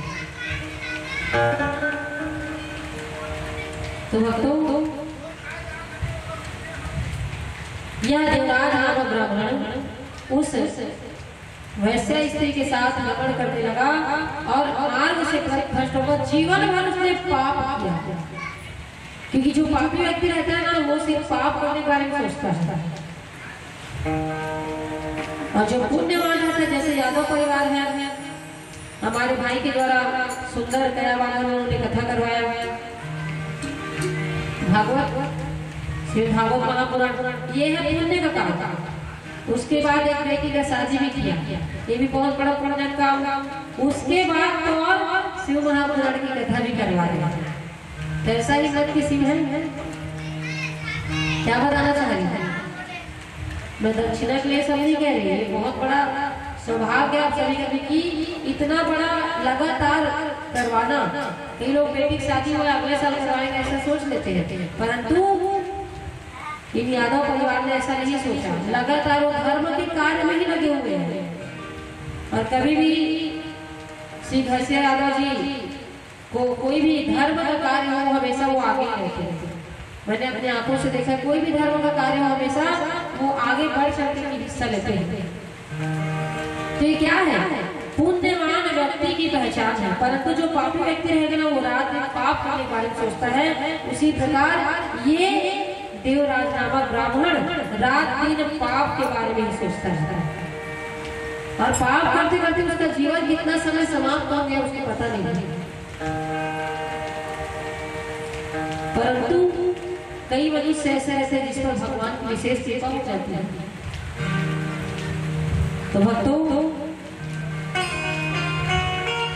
Speaker 3: तो भक्तों, यह देवराज नामक ब्राह्मण उस वैसे स्त्री के साथ रमण करने लगा और मार्ग से भ्रष्ट होकर जीवन भर उसने पाप किया। क्योंकि जो पापी व्यक्ति रहता है ना, वो सिर्फ पाप करने के बारे में सोचता है, और जो पुण्यवान रहता है, जैसे यादव परिवार है, हमारे भाई के द्वारा सुंदर कयावाला में उन्होंने कथा करवाया भागवत, श्री भागवत महापुराण, ये है पुण्य का काम। उसके बाद एक बेटी का शादी भी किया, ये भी बहुत बड़ा पुण्य का काम। उसके बाद तो और शिव महापुराण की कथा भी करवा रहे। कैसा ही मन की शिव है, क्या बताना चाह रही है? मैं दक्षिणा के लिए सब नहीं कह रही है, बहुत बड़ा सौभाग्य आप सभी कभी की इतना बड़ा लगातार करवाना। कई लोग बेटी की शादी हुआ अगले साल करवाएंगे ऐसा सोच लेते हैं, परंतु इन यादव परिवार ने ऐसा नहीं सोचा। लगातार वो धर्म के कार्य में ही लगे हुए हैं और कभी भी श्री घसिया यादव जी को कोई भी धर्म का कार्य हो, हमेशा वो आगे रहते हैं। मैंने अपने आंखों से देखा, कोई भी धर्म का कार्य हो, हमेशा वो आगे बढ़ चढ़ के हिस्सा लेते हैं। तो ये क्या है? पुण्यवान व्यक्ति की पहचान है। परंतु जो पापी व्यक्ति रहेगा ना, वो रात दिन पाप करने के बारे में सोचता है। उसी प्रकार ये देवराज नामक ब्राह्मण रात दिन पाप के बारे में ही सोचता है, और पाप करते करते उसका जीवन कितना समय समाप्त हो गया उसको पता नहीं। परंतु कई मनुष्य ऐसे ऐसे जिस पर भगवान की विशेष कृपा हो जाती है। तो भक्तों,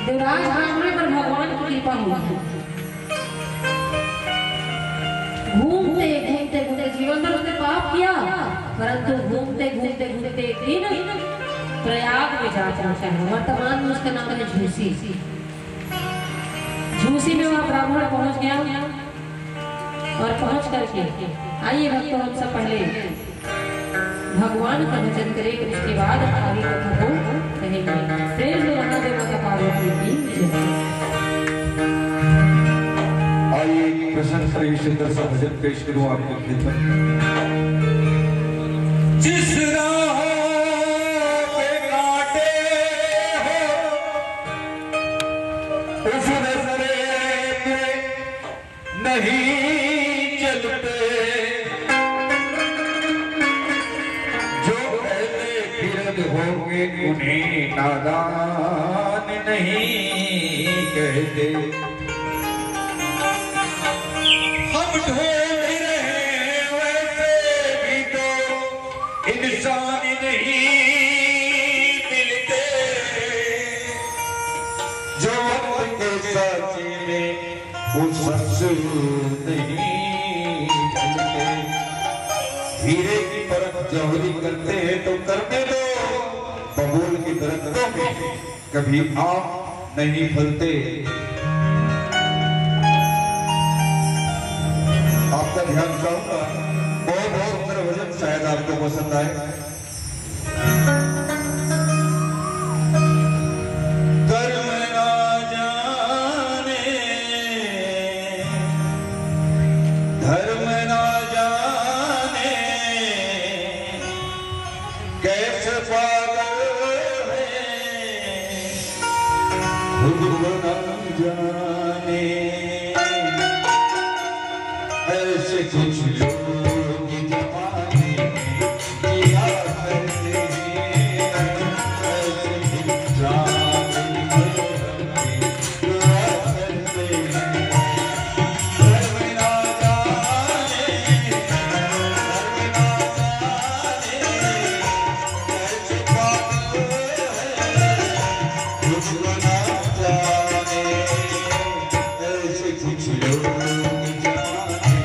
Speaker 3: देवराज ब्राह्मण पर भगवान की कृपा हुई। घूमते घूमते घूमते जीवन भर उसने पाप किया, परंतु घूमते घूमते घूमते एक दिन प्रयाग में जा पहुंचा है। वर्तमान में उसका नाम है झूसी। झूसी में वह ब्राह्मण पहुंच गया और पहुंच करके आइए भक्तों, हम सब पहले भगवान का भजन करें, उसके बाद आगे कथा को कहेंगे। प्रेम से महादेव का पार्वती की
Speaker 4: आइए प्रसन्न श्री सुंदर सा भजन पेश करूं आपको खिदमत। जिस राह पे काटे हो उस रास्ते पे नहीं चलते, जो पहले गिरद होंगे उन्हें नादान नहीं कहते। ढूंढ रहे वैसे भी तो इंसान नहीं मिलते, जो वक्त के साथी में उस नहीं मिलते। हीरे की परख जौहरी करते हैं तो करने दो, बबूल की दरख्तों में कभी आम नहीं फलते। आपका ध्यान चाहूंगा, बहुत बहुत सुंदर भजन, शायद आपको पसंद आए। कर्म ना जाने धर्म ना खुद को न जाने ऐसे कुछ लोग जमाने किया करते हैं, ऐसे इंसान दुआ करते हैं। घर में ना जाने, ऐसे पागल हैं, खुद को ना जाने ऐसे कुछ लोग जमाने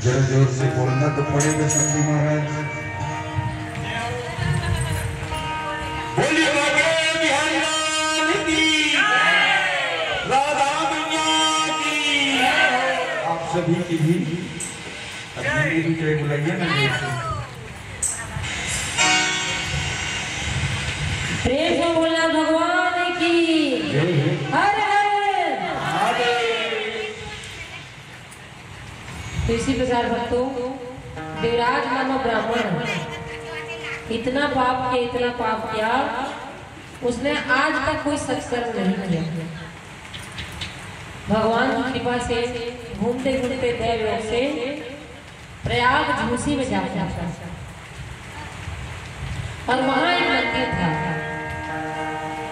Speaker 4: जरा जोर से बोलना तो पड़ेगा संधि महाराज। बोलिए बाबा बिहारी लाल की, राधा मैया की, आप सभी की भी अपनी भी जय बुलाइए ना।
Speaker 3: प्रेम से बोलना भगवान की हर तो इसी प्रकार भक्तों देवराज मानो ब्राह्मण इतना पाप किया उसने आज तक कोई सत्कर्म नहीं किया। भगवान की कृपा से घूमते घूमते दैवयोग से प्रयाग झूसी में जा पहुंचा और वहां एक मंदिर था।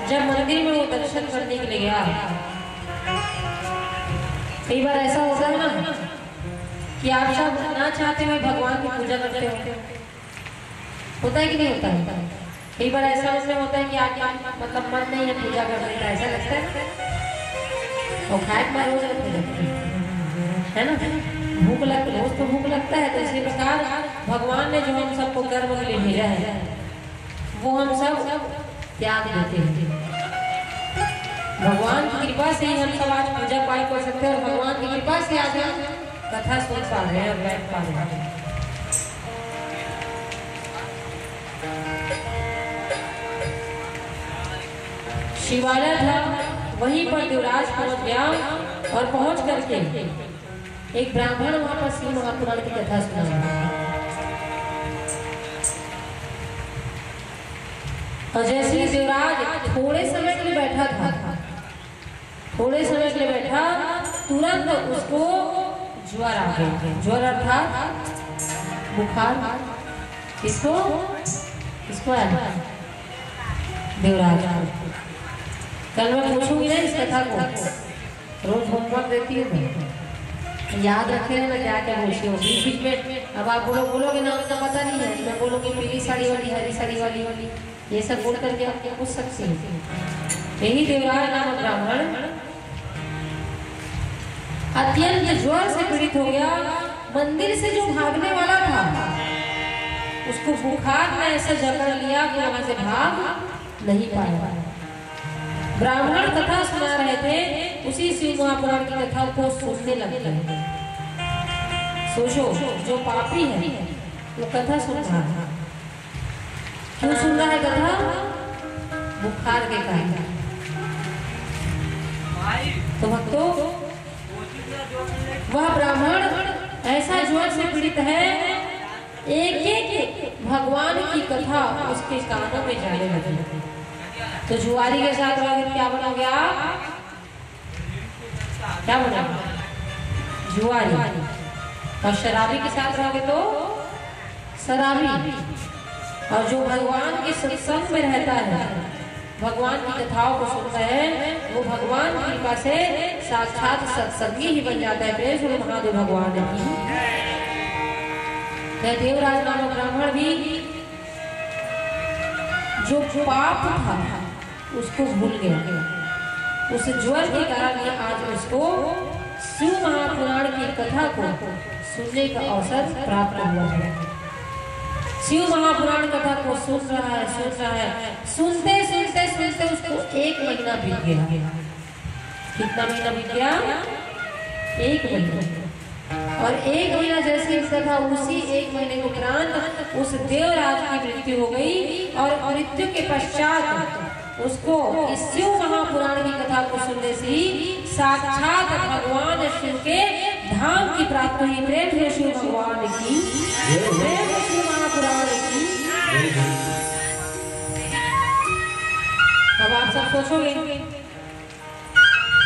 Speaker 3: जब मंदिर में वो दर्शन करने के लिए गया, कई बार ऐसा होता है ना कि आप सब ना चाहते हुए भगवान की पूजा करते हो, होता है कि नहीं होता है? कई बार ऐसा उसमें होता है कि आपका मतलब मन नहीं है पूजा करने का, ऐसा लगता है और खाए मार रोज है ना, भूख लगती रोज तो भूख लगता है। तो इसी प्रकार भगवान ने जो हम सबको कर्म के लिए भेजा है वो हम सब त्याग देते हैं। भगवान की कृपा से ही हम सब आज पूजा पाठ कर सकते हैं और भगवान की कृपा से आज हम कथा सुन पा रहे हैं और बैठ पा रहे हैं। शिवालय था, वहीं पर देवराज पहुंच गया और पहुंच करके एक ब्राह्मण वहां पर श्री महापुराण की कथा सुना। और जैसे ही देवराज थोड़े समय के लिए बैठा था, थोड़े समय के लिए बैठा, तुरंत उसको ज्वर आ गया। ज्वर अर्थात बुखार। किसको किसको आया? देवराज। कल मैं पूछूंगी ना इस कथा को, रोज होमवर्क देती हूँ, याद रखे ना क्या क्या बोलती हूँ। बीच बीच में अब आप बोलोगे ना, तो पता नहीं है, मैं बोलूँगी पीली साड़ी वाली, हरी साड़ी वाली, ये सब बोल करके आप क्या पूछ सकती हैं। यही देवराज नाम ब्राह्मण अत्यंत ज्वर से पीड़ित हो गया। मंदिर से जो भागने वाला था उसको बुखार ने ऐसा जकड़ लिया कि वहां से भाग नहीं पाया। ब्राह्मण कथा सुना रहे थे, उसी शिव महापुराण की कथा को सुनने लग गए। सोचो, जो पापी है वो कथा सुन रहा है। क्यों सुन रहा है कथा? बुखार के कारण। तो भक्तों, वह ब्राह्मण ऐसा ज्वर से पीड़ित है, एक एक भगवान की कथा उसके कानों में जाने लगी। तो जुआरी के साथ रहोगे क्या बनोगे आप? क्या बनोगे? जुआरी। और शराबी के साथ रहोगे तो शराबी। और जो भगवान के सत्संग में रहता है, भगवान की कथाओं को सुनता है, वो भगवान की कृपा से साक्षात सत्संगी ही बन जाता है। प्रेम से महादेव भगवान की। देवराज नामक ब्राह्मण भी जो पाप था उसको भूल गया। उस ज्वर के कारण आज उसको शिव महापुराण की कथा को सुनने का अवसर प्राप्त हुआ है। शिव महापुराण कथा को सुन रहा है, सुनते सुनते सुनते उसको 1 महीना बीत गया। कितना महीना बीत गया? 1 महीना। और 1 महीना जैसे ही था, उसी 1 महीने के उपरांत उस देवराज की मृत्यु हो गई। और मृत्यु के पश्चात उसको इस शिव महापुराण की कथा को सुनने से ही साक्षात भगवान शिव के धाम की प्राप्ति हुई। प्रेम से शिव भगवान की, प्रेम से शिव महापुराण की। सब सोचोगे कि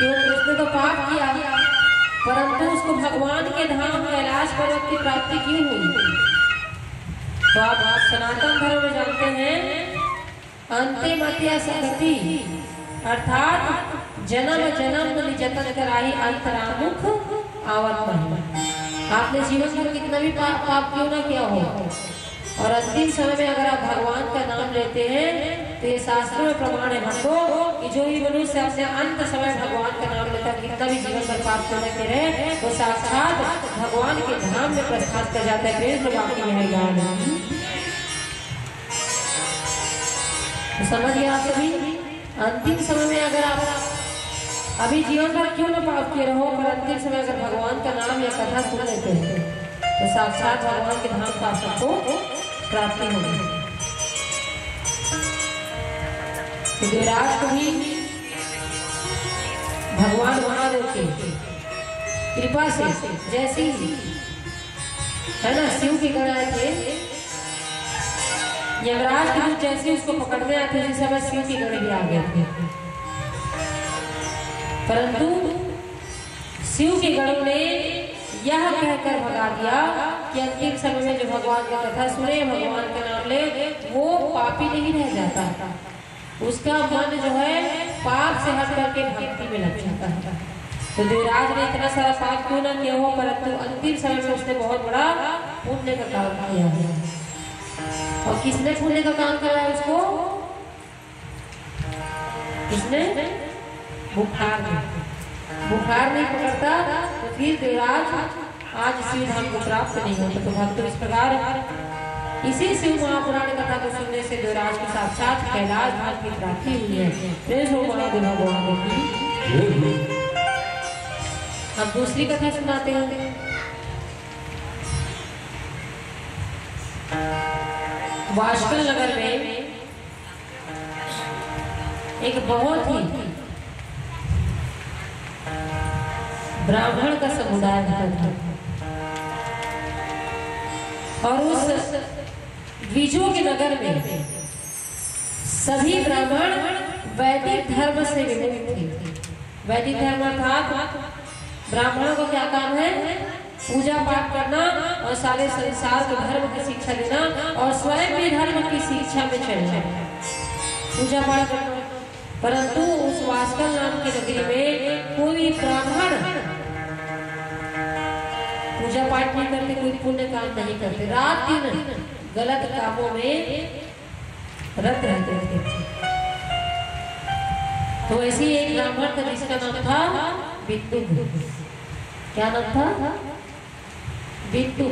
Speaker 3: उसने तो पाप किया, परंतु उसको भगवान के धाम कैलाश पर्वत की प्राप्ति क्यों हुई? तो आप सनातन धर्म में जानते हैं अंतिम सगति अर्थात जन्म जन्म निजतन कराई अंतरामुख आवत नहीं। आपने जीवन में कितना भी पाप क्यों ना किया हो और अंतिम समय में अगर आप भगवान का नाम लेते हैं तो ये शास्त्रों में प्रमाण है हमको कि जो ही मनुष्य अपने अंत समय भगवान का नाम लेता है, कितना भी जीवन में पाप क्यों न करे, वो साक्षात भगवान के धाम में प्रस्थान कर जाता है। प्रेम से बाकी यह ज्ञान समझ गया आप सभी। अंतिम समय में अगर आप अभी जीवन भर क्यों न पाप किए रहो, पर अंतिम समय अगर भगवान का नाम या कथा सुन लेते हैं तो साक्षात भगवान के धाम का सबको प्राप्ति होगी। तो देवराज को भी भगवान महादेव की कृपा से जैसी है ना शिव की गणना थे, यमराज के दूत जैसे उसको पकड़ने आते जिस समय शिव की गण भी आ गए थे, परंतु शिव के गणों ने यह कहकर भगा दिया कि अंतिम समय में जो भगवान की कथा सुने, भगवान का नाम ले, वो पापी नहीं रह जाता, उसका मन जो है पाप से हट करके भक्ति में लग जाता है। तो देवराज ने इतना सारा पाप क्यों न किया हो, परंतु अंतिम समय में उसने बहुत बड़ा पुण्य का काम किया है। और किसने पुण्य का काम कराया उसको? किसने? बुखार नहीं पकड़ता तो फिर देवराज आज शिव धाम को प्राप्त नहीं होता। तो भक्तों इस प्रकार इसी शिव महापुराण कथा को सुनने से देवराज को साक्षात कैलाश धाम की प्राप्ति हुई है। प्रेम हो महादेव भगवान की। अब दूसरी कथा सुनाते हैं। वाशकल नगर में एक बहुत ही ब्राह्मण का समुदाय था और उस द्विजों के नगर में सभी ब्राह्मण वैदिक धर्म से विमुख थे। वैदिक धर्म अर्थात ब्राह्मणों का क्या काम है? पूजा पाठ करना और सारे संसार को धर्म की शिक्षा देना और स्वयं भी धर्म की शिक्षा में चलना, पूजा पाठ करना। परंतु उस वाशकल नाम की नगरी में कोई ब्राह्मण पूजा पाठ नहीं करते, कोई पुण्य काम नहीं करते, रात दिन गलत कामों में रत रहते थे। तो ऐसी एक ब्राह्मण था जिसका नाम था बिट्टू। क्या नाम था? बिट्टू।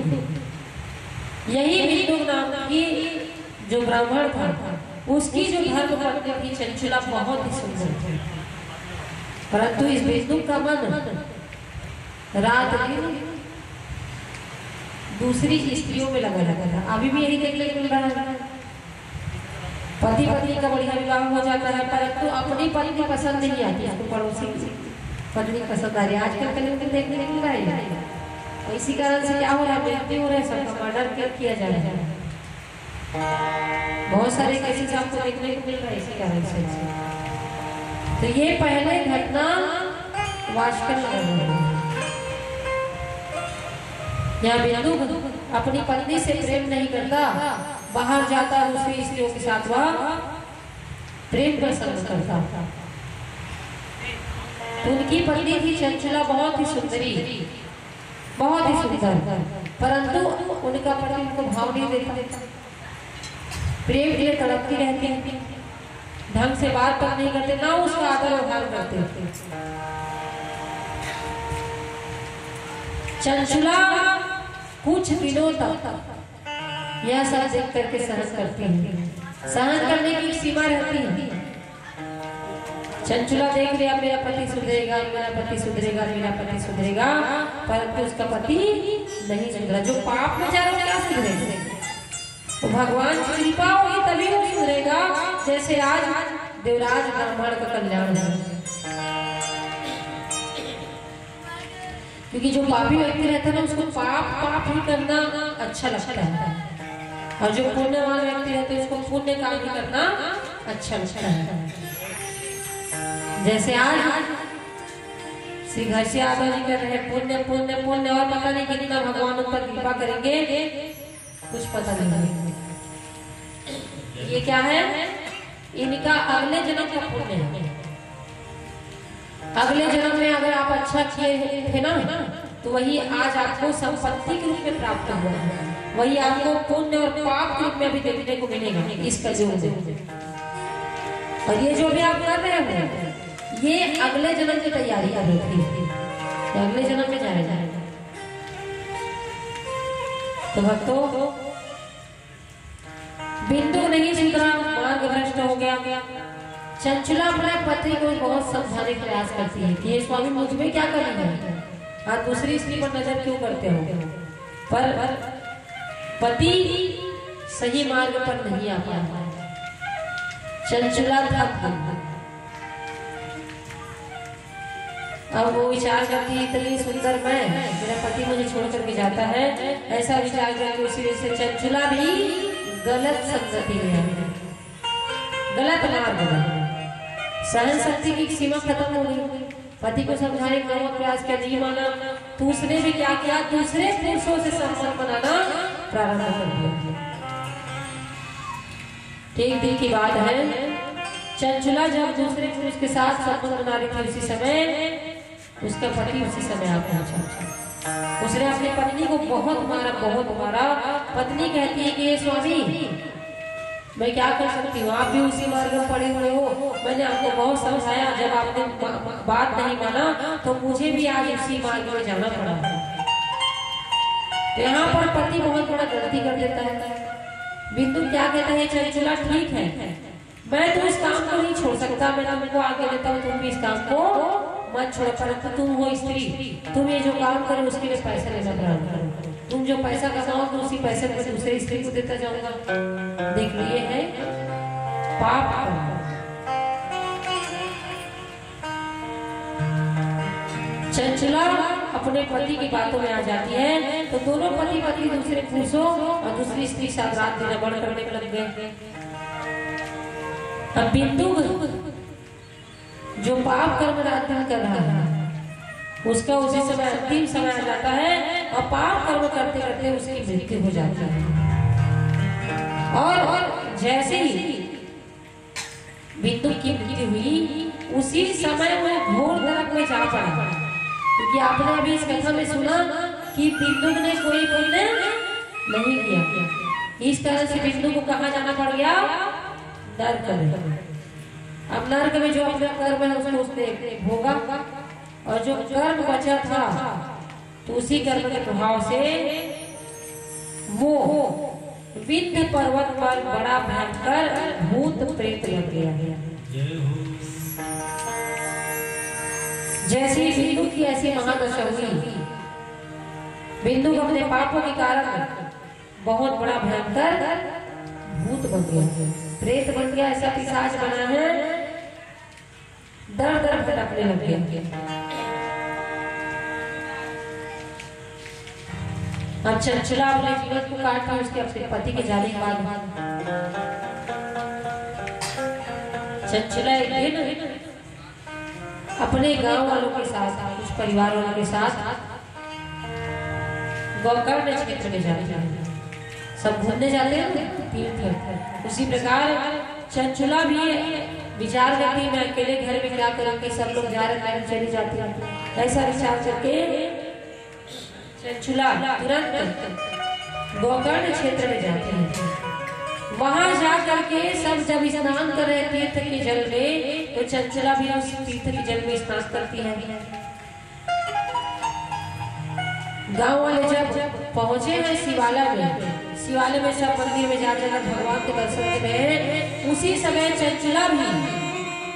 Speaker 3: यही बिट्टू नाम की जो ब्राह्मण था, उसकी जो धर्म पत्नी थी चंचला बहुत ही सुंदर थी, परंतु इस बिट्टू का मन रात दिन दूसरी स्त्रियों में लगा था। अभी भी यही देखने को मिल रहा है। पति पत्नी का बढ़िया विवाह हो जाता है, परंतु अपनी पत्नी पसंद नहीं आती, उसको पड़ोसी पत्नी पसंद आ रही है। आजकल कल देखने को मिल रहा है। इसी कारण से क्या हो रहा है? मृत्यु हो रहा है, सबका मर्डर किया जा रहा है। बहुत सारे केसेस आपको देखने को मिल रहा है इसी कारण से। तो ये पहले घटना वाशकल नगर में, यहाँ बिंदु अपनी पत्नी से प्रेम नहीं करता, बाहर जाता दूसरी स्त्रियों के साथ वह प्रेम का संग करता। उनकी पत्नी थी चंचला, बहुत ही सुंदरी, बहुत ही सुंदर, परंतु उनका पति उनको भाव नहीं देता, प्रेम के लिए तड़पती रहती, ढंग से बात तक नहीं करते, ना उसका आदर व्यवहार करते। चंचला कुछ दिनों तक यह सब देख करके सहन करती है। सहन करने की सीमा रहती है। चंचला देख लिया मेरा पति सुधरेगा, मेरा पति सुधरेगा, मेरा पति सुधरेगा, परंतु उसका पति नहीं सुधरा। जो पाप में जा रहा है क्या सुधरेगा? तो भगवान की कृपा होगी तभी वो सुधरेगा। जैसे आज देवराज ब्राह्मण का कल्याण है, क्योंकि जो पापी व्यक्ति रहता है ना उसको पाप ही करना अच्छा लगता है, और जो पुण्यवान व्यक्ति रहते हैं उसको पुण्य काम ही करना अच्छा लगता है। जैसे आज श्री घरसी यादव जी कर रहे पुण्य पुण्य पुण्य, और पता नहीं कितना भगवान उन पर कृपा करेंगे, कुछ पता नहीं। ये क्या है? इनका अगले जन्म का पुण्य है। अगले जन्म में अगर आप अच्छा किए थे ना, तो वही आज आपको संपत्ति के रूप में प्राप्त हुआ है, वही आपको पुण्य और पाप के रूप में भी देखने को मिलेगा इस कलयुग में। और ये जो भी आप कर रहे हो, ये अगले जन्म की तैयारी कर रही थी, अगले जन्म में जाएगा। तो भक्तों, बिंदु नहीं सुधरा, मार्ग भ्रष्ट हो गया। चंचला अपने पति को बहुत समझाने का प्रयास करती है कि ये स्वामी मुझ में क्या करेंगे, आप दूसरी स्त्री पर नजर क्यों करते हो? पर पति सही मार्ग पर नहीं आ पाया। चंचला थक, अब वो विचार करती है इतनी सुंदर मैं, मेरा पति मुझे छोड़ करके जाता है, ऐसा विचार करके उसी वजह से चंचला भी गलत संगति में है, गलत मार्ग में। सहन शक्ति की सीमा खत्म हो गई। पति को समझाने का प्रयास किया, नहीं माना, तो उसने भी क्या किया, दूसरे पुरुषों से संबंध बनाना प्रारंभ कर दिया। ठीक दिन की बात है, चंचला जब दूसरे पुरुष के साथ संबंध बना रही थी, उसी समय उसका पति उसी समय आ पहुंचा। उसने अपनी पत्नी को बहुत मारा, बहुत मारा। पत्नी कहती है कि ये स्वामी, मैं क्या कर सकती हूँ, आप भी उसी मार्ग में पड़े हुए हो, मैंने आपको बहुत समझाया, जब आपने बात नहीं माना तो मुझे भी आज उसी मार्ग में जाना पड़ा। तो यहाँ पर पति बहुत बड़ा गलती कर देता है। बिंदु क्या कहता है, चंचला ठीक है, मैं तो इस काम को नहीं छोड़ सकता, मैं तुमको आगे देता हूँ, तुम भी इस काम को मत छोड़ो, परंतु तुम हो स्त्री, तुम ये जो काम करो उसके लिए पैसा लेना प्रारंभ करो। तुम जो पैसा कमाओ तो उसी पैसे में दूसरी स्त्री को देता जाऊंगा। देख लिए है पाप। चंचला अपने पति की बातों में आ जाती है, तो दोनों पति पत्नी दूसरे पुरुषों और दूसरी स्त्री साथ रात दिन बड़ करने लग गए। अब बिंदु जो पाप कर्म रात दिन कर रहा है, उसका उसी समय अंतिम समय आ जाता है, और पाप कर्म करते करते उसकी मृत्यु हो जाती है। और जैसे ही बिंदु की मृत्यु हुई, उसी समय वो घोर नरक में जा पड़ा। क्योंकि आपने अभी इस कथा में सुना कि बिंदु ने कोई पुण्य नहीं किया, इस तरह से बिंदु को कहाँ जाना पड़ गया, नरक में। अब नरक में जो अपना कर्म है उसको उसने भोगा, और जो कर्म बचा था तो उसी कर्म के प्रभाव से वो विंध्य पर्वत पर बड़ा भयंकर भूत प्रेत लग गया। जैसी बिंदु की ऐसी महादशा हुई, बिंदु अपने पापों के कारण बहुत बड़ा भयंकर भूत बन गया, प्रेत बन गया, ऐसा पिशाच बना है, दर दर भटकने लग गया। अब चंचला अपने जीवन को काटा, उसके अपने पति के जाने के बाद चंचला एक दिन अपने गांव वालों के साथ, कुछ परिवार वालों के साथ गोकर्ण क्षेत्र में जाते हैं। सब घूमने जाते हैं तीर्थ। उसी प्रकार चंचला भी विचार करती है, मैं अकेले घर में क्या करूंगी, सब लोग जा रहे हैं, चली जाती है। ऐसा विचार करके चंचला तुरंत गोकर्ण क्षेत्र में जाते हैं। वहां जाकर के सब जब स्नान कर रहे तीर्थ के जल में, तो चंचला भी उस तीर्थ के जल में स्नान करती है। गांव वाले जब पहुंचे हैं शिवालय में सब मंदिर में जाकर भगवान के दर्शन में, उसी समय चंचला भी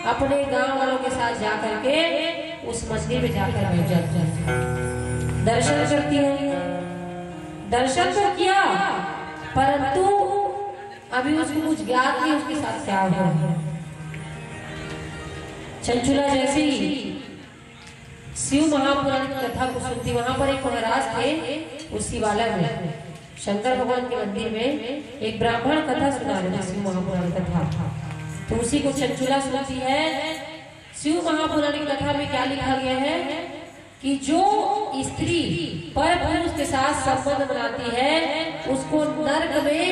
Speaker 3: अपने गांव वालों के साथ जाकर के उस मंदिर में जाकर बैठ जाती है, दर्शन करती है। दर्शन तो किया, परंतु अभी उसको कुछ ज्ञात नहीं उसके साथ क्या हुआ। चंचला जैसे ही शिव महापुराण की कथा को सुनती, वहां पर एक महाराज थे उस शिवालय में, शंकर भगवान के मंदिर में एक ब्राह्मण कथा सुना रहे थे, शिव महापुराण कथा। तो उसी को चंचला सुनती है, शिव महापुराण की कथा में क्या लिखा गया है कि जो स्त्री पर पुरुष के साथ संबंध बनाती है उसको नरक में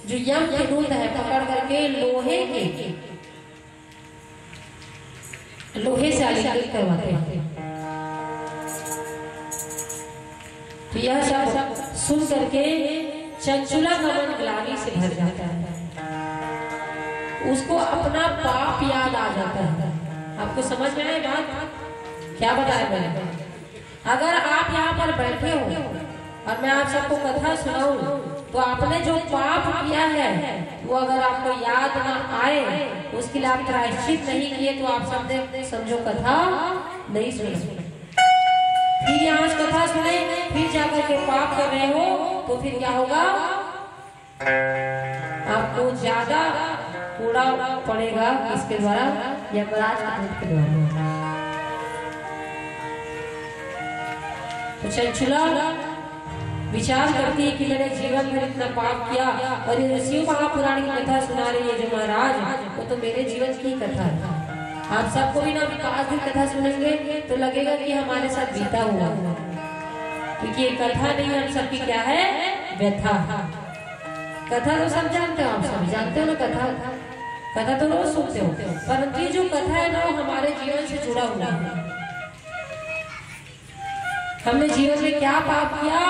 Speaker 3: जो यम के दूत है पकड़ करके लोहे से आलिंगन करवाते हैं। तो यह सब सुन करके चंचुला का मन ग्लानि से भर जाता है, उसको अपना पाप याद आ जाता है। आपको समझ में आए बात? क्या बताया मैंने? अगर आप यहाँ पर बैठे हो और मैं आप सबको कथा सुनाऊं तो आपने जो पाप किया है वो अगर आपको याद ना आए, उसके लिए आप प्रायश्चित नहीं किए तो आप सब समझो कथा नहीं सुने। फिर यहाँ कथा सुने फिर जाकर के पाप कर रहे हो तो फिर क्या होगा? आपको ज्यादा कूड़ा पड़ेगा इसके द्वारा, यमराज के द्वारा। तो चंचुला विचार करती है कि मैंने जीवन में इतना पाप किया और ये शिव महापुराण की कथा सुना रही है जो महाराज, वो तो मेरे जीवन की कथा है। आप सबको भी ना आज भी कथा सुनेंगे तो लगेगा कि हमारे साथ बीता हुआ, क्योंकि ये कथा नहीं, हम सबकी क्या है? व्यथा। कथा तो सब जानते हो, आप सब जानते हो ना कथा तो रोज सुनते हो, परंतु जो कथा है ना वो हमारे जीवन से जुड़ा हुआ है। हमने जीवन में क्या पाप किया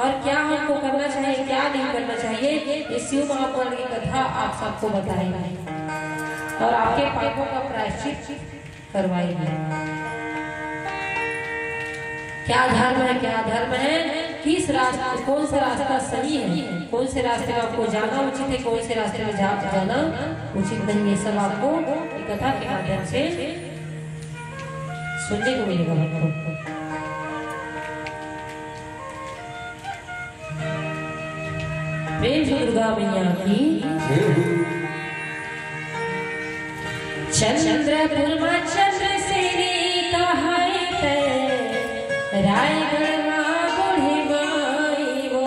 Speaker 3: और क्या हमको करना चाहिए, क्या नहीं करना चाहिए, ये शिव महापुराण की कथा आप सबको बताएगी और आपके पापों का प्रायश्चित करवाएगी। क्या धर्म है, क्या धर्म है, किस रास्ता, कौन सा रास्ता सही है, कौन से रास्ते में आपको जाना उचित है, कौन से रास्ते में जाना उचित नहीं, ये सब आपको कथा के माध्यम से सुनने को मिलेगा। आपको प्रेम दुर्गा मैया की। चंद्रपुर में चंद्रसेनी कहाते रायगढ़ में बूढ़ी माई वो,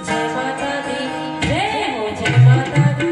Speaker 3: जय माता दी जय हो, जय माता दी।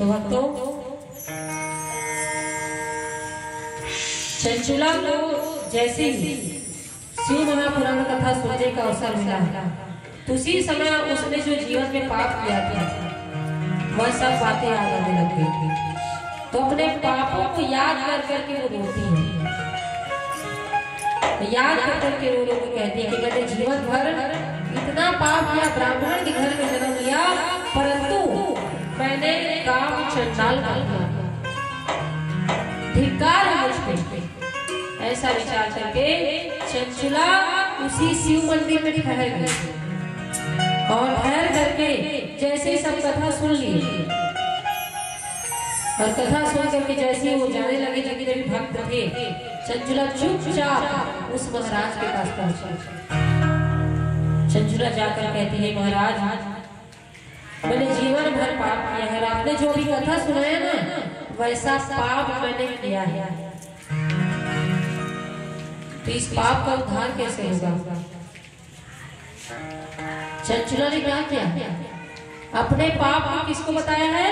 Speaker 3: तो भक्तों, चंचुला को जैसे ही शिव महापुराण कथा सुनने का अवसर मिला, उसी समय उसने जो जीवन में पाप किया था वह सब बातें याद आने लग गई थी। तो अपने पापों को याद कर करके वो रोती है, याद कर करके वो लोग कहती है कि मैंने जीवन भर इतना पाप किया, ब्राह्मण के घर में जन्म लिया, परंतु मैंने काम चंडाल का किया, धिक्कार है मुझ पे। ऐसा विचार करके चंचुला उसी शिव मंदिर में ठहर गई और ठहर करके जैसे सब कथा सुन ली और कथा सुन करके जैसे वो जाने लगे जितने भी भक्त थे, चंचुला चुपचाप उस महाराज के पास पहुंची। चंचुला जाकर कहती है, महाराज मैंने जीवन भर पाप किया है, आपने जो भी कथा सुनाया ना वैसा पाप मैंने किया है, तो इस पाप का उद्धार कैसे होगा? चंचुला ने क्या किया? अपने पाप को किसको बताया है?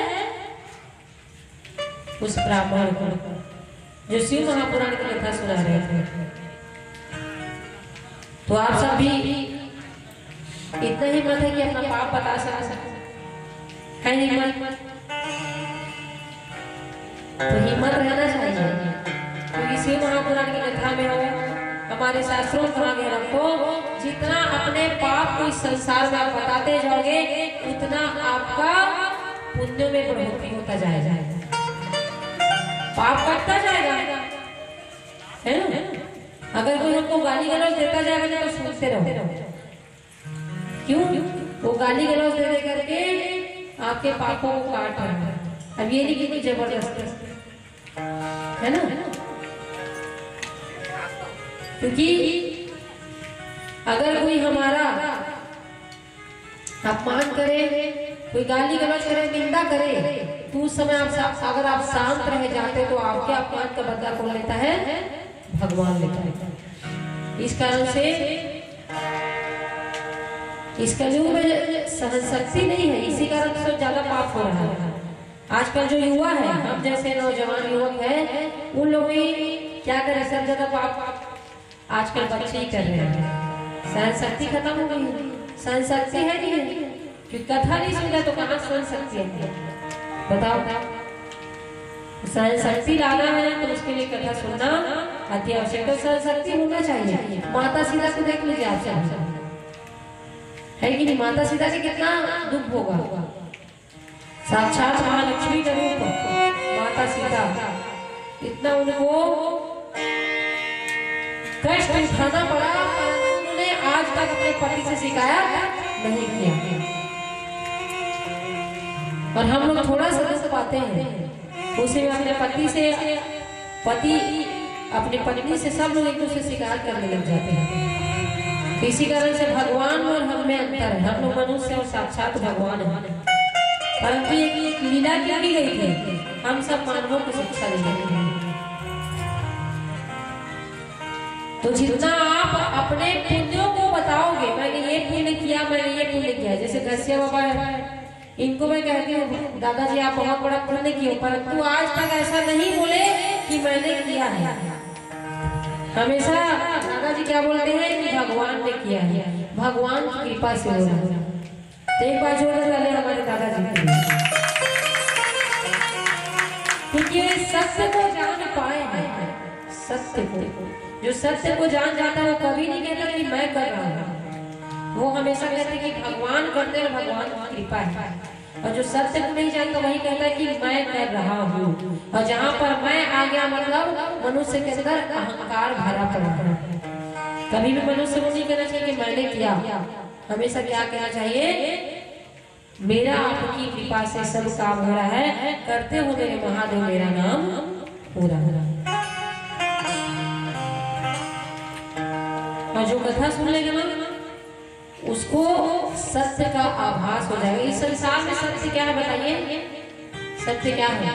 Speaker 3: उस ब्राह्मण को जो शिव महापुराण की कथा सुना रहे थे। तो आप सब भी इतना हिम्मत है कि अपना पाप बता सकते है? हिम्मत तो हिम्मत रहना चाहिए, क्योंकि शिव महापुराण की कथा में हो, हमारे शास्त्रों में कहा गया, तो जितना अपने पाप को इस संसार में आप बताते जाओगे उतना आपका पुण्य में बढ़ोतरी होता जाएगा, पाप कटता जाएगा, है ना? अगर कोई हमको गाली गलौज देता जाएगा तो सुनते रहो, क्यों? वो गाली गलौज दे करके आपके पापों को काट रहा है। अब ये नहीं कि कोई जबरदस्त है ना, क्योंकि अगर कोई हमारा अपमान करे, कोई गाली गलौज करे, निंदा करे, तो उस समय अगर आप शांत रह जाते तो आपके अपमान का बदला कौन लेता है? भगवान लेता है। इस कारण से इस कलयुग में सहन शक्ति नहीं है, इसी कारण से ज्यादा पाप हो रहा है। आजकल जो युवा है, हम जैसे नौजवान युवक है, उन लोग भी क्या करें, सब ज्यादा पाप आजकल बच्चे ही कर रहे हैं। सहन शक्ति खत्म हो गई, सहन शक्ति है नहीं है, क्योंकि कथा नहीं सुना तो कहाँ सहन शक्ति है? बताओ, सहन शक्ति लाना है तो उसके लिए कथा सुनना अति आवश्यक, तो सहन शक्ति होना चाहिए। माता सीता को देख लीजिए आप सब, है कि नहीं? माता सीता से कितना दुख होगा, साक्षात महालक्ष्मी का रूप माता सीता, इतना उनको कष्ट उठाना पड़ा, उन्होंने आज तक अपने पति से शिकायत नहीं किया। और हम लोग थोड़ा सा दुख पाते हैं, उसे अपने पति से, पति अपने पत्नी से, सब लोग एक दूसरे से शिकायत करने लग जाते हैं। इसी कारण से भगवान और हम में अंतर है, हम लोग मनुष्य और साक्षात भगवान है। परंतु एक लीला की गई थी, हम सब मानवों को शिक्षा दी गई है। तो जितना आप अपने पुण्यों को बताओगे, मैंने ये पुण्य किया, मैंने ये पुण्य किया, जैसे घसिया बाबा है, इनको मैं कहती हूँ दादाजी आप बहुत बड़ा पुण्य किए, परंतु आज तक ऐसा नहीं बोले कि मैंने किया है। हमेशा दादाजी क्या बोलते हैं कि भगवान ने किया है, भगवान की कृपा से हो रहा है। तो एक बार जोड़ डाले हमारे दादाजी, क्योंकि सत्य को जान पाए हैं, सत्य को, जो सत्य को जान जाता है वो कभी नहीं कहता कि मैं कर रहा हूँ, वो हमेशा कहते हैं कि भगवान करते हैं, भगवान की कृपा है। और जो सत्य को नहीं जानता वही कहता है कि मैं कर रहा हूँ, और जहाँ पर मैं आ गया मतलब मनुष्य के अंदर अहंकार भरा पड़ा है। कभी भी मनुष्य को नहीं कहना चाहिए कि मैंने किया, हमेशा क्या कहना चाहिए, मेरा आपकी कृपा से सब काम हो रहा है, करते हो मेरे महादेव मेरा नाम हो रहा है। और जो कथा सुन लेगा ना उसको सत्य का आभास हो जाएगा। इस संसार में सत्य क्या है बताइए, सत्य क्या है?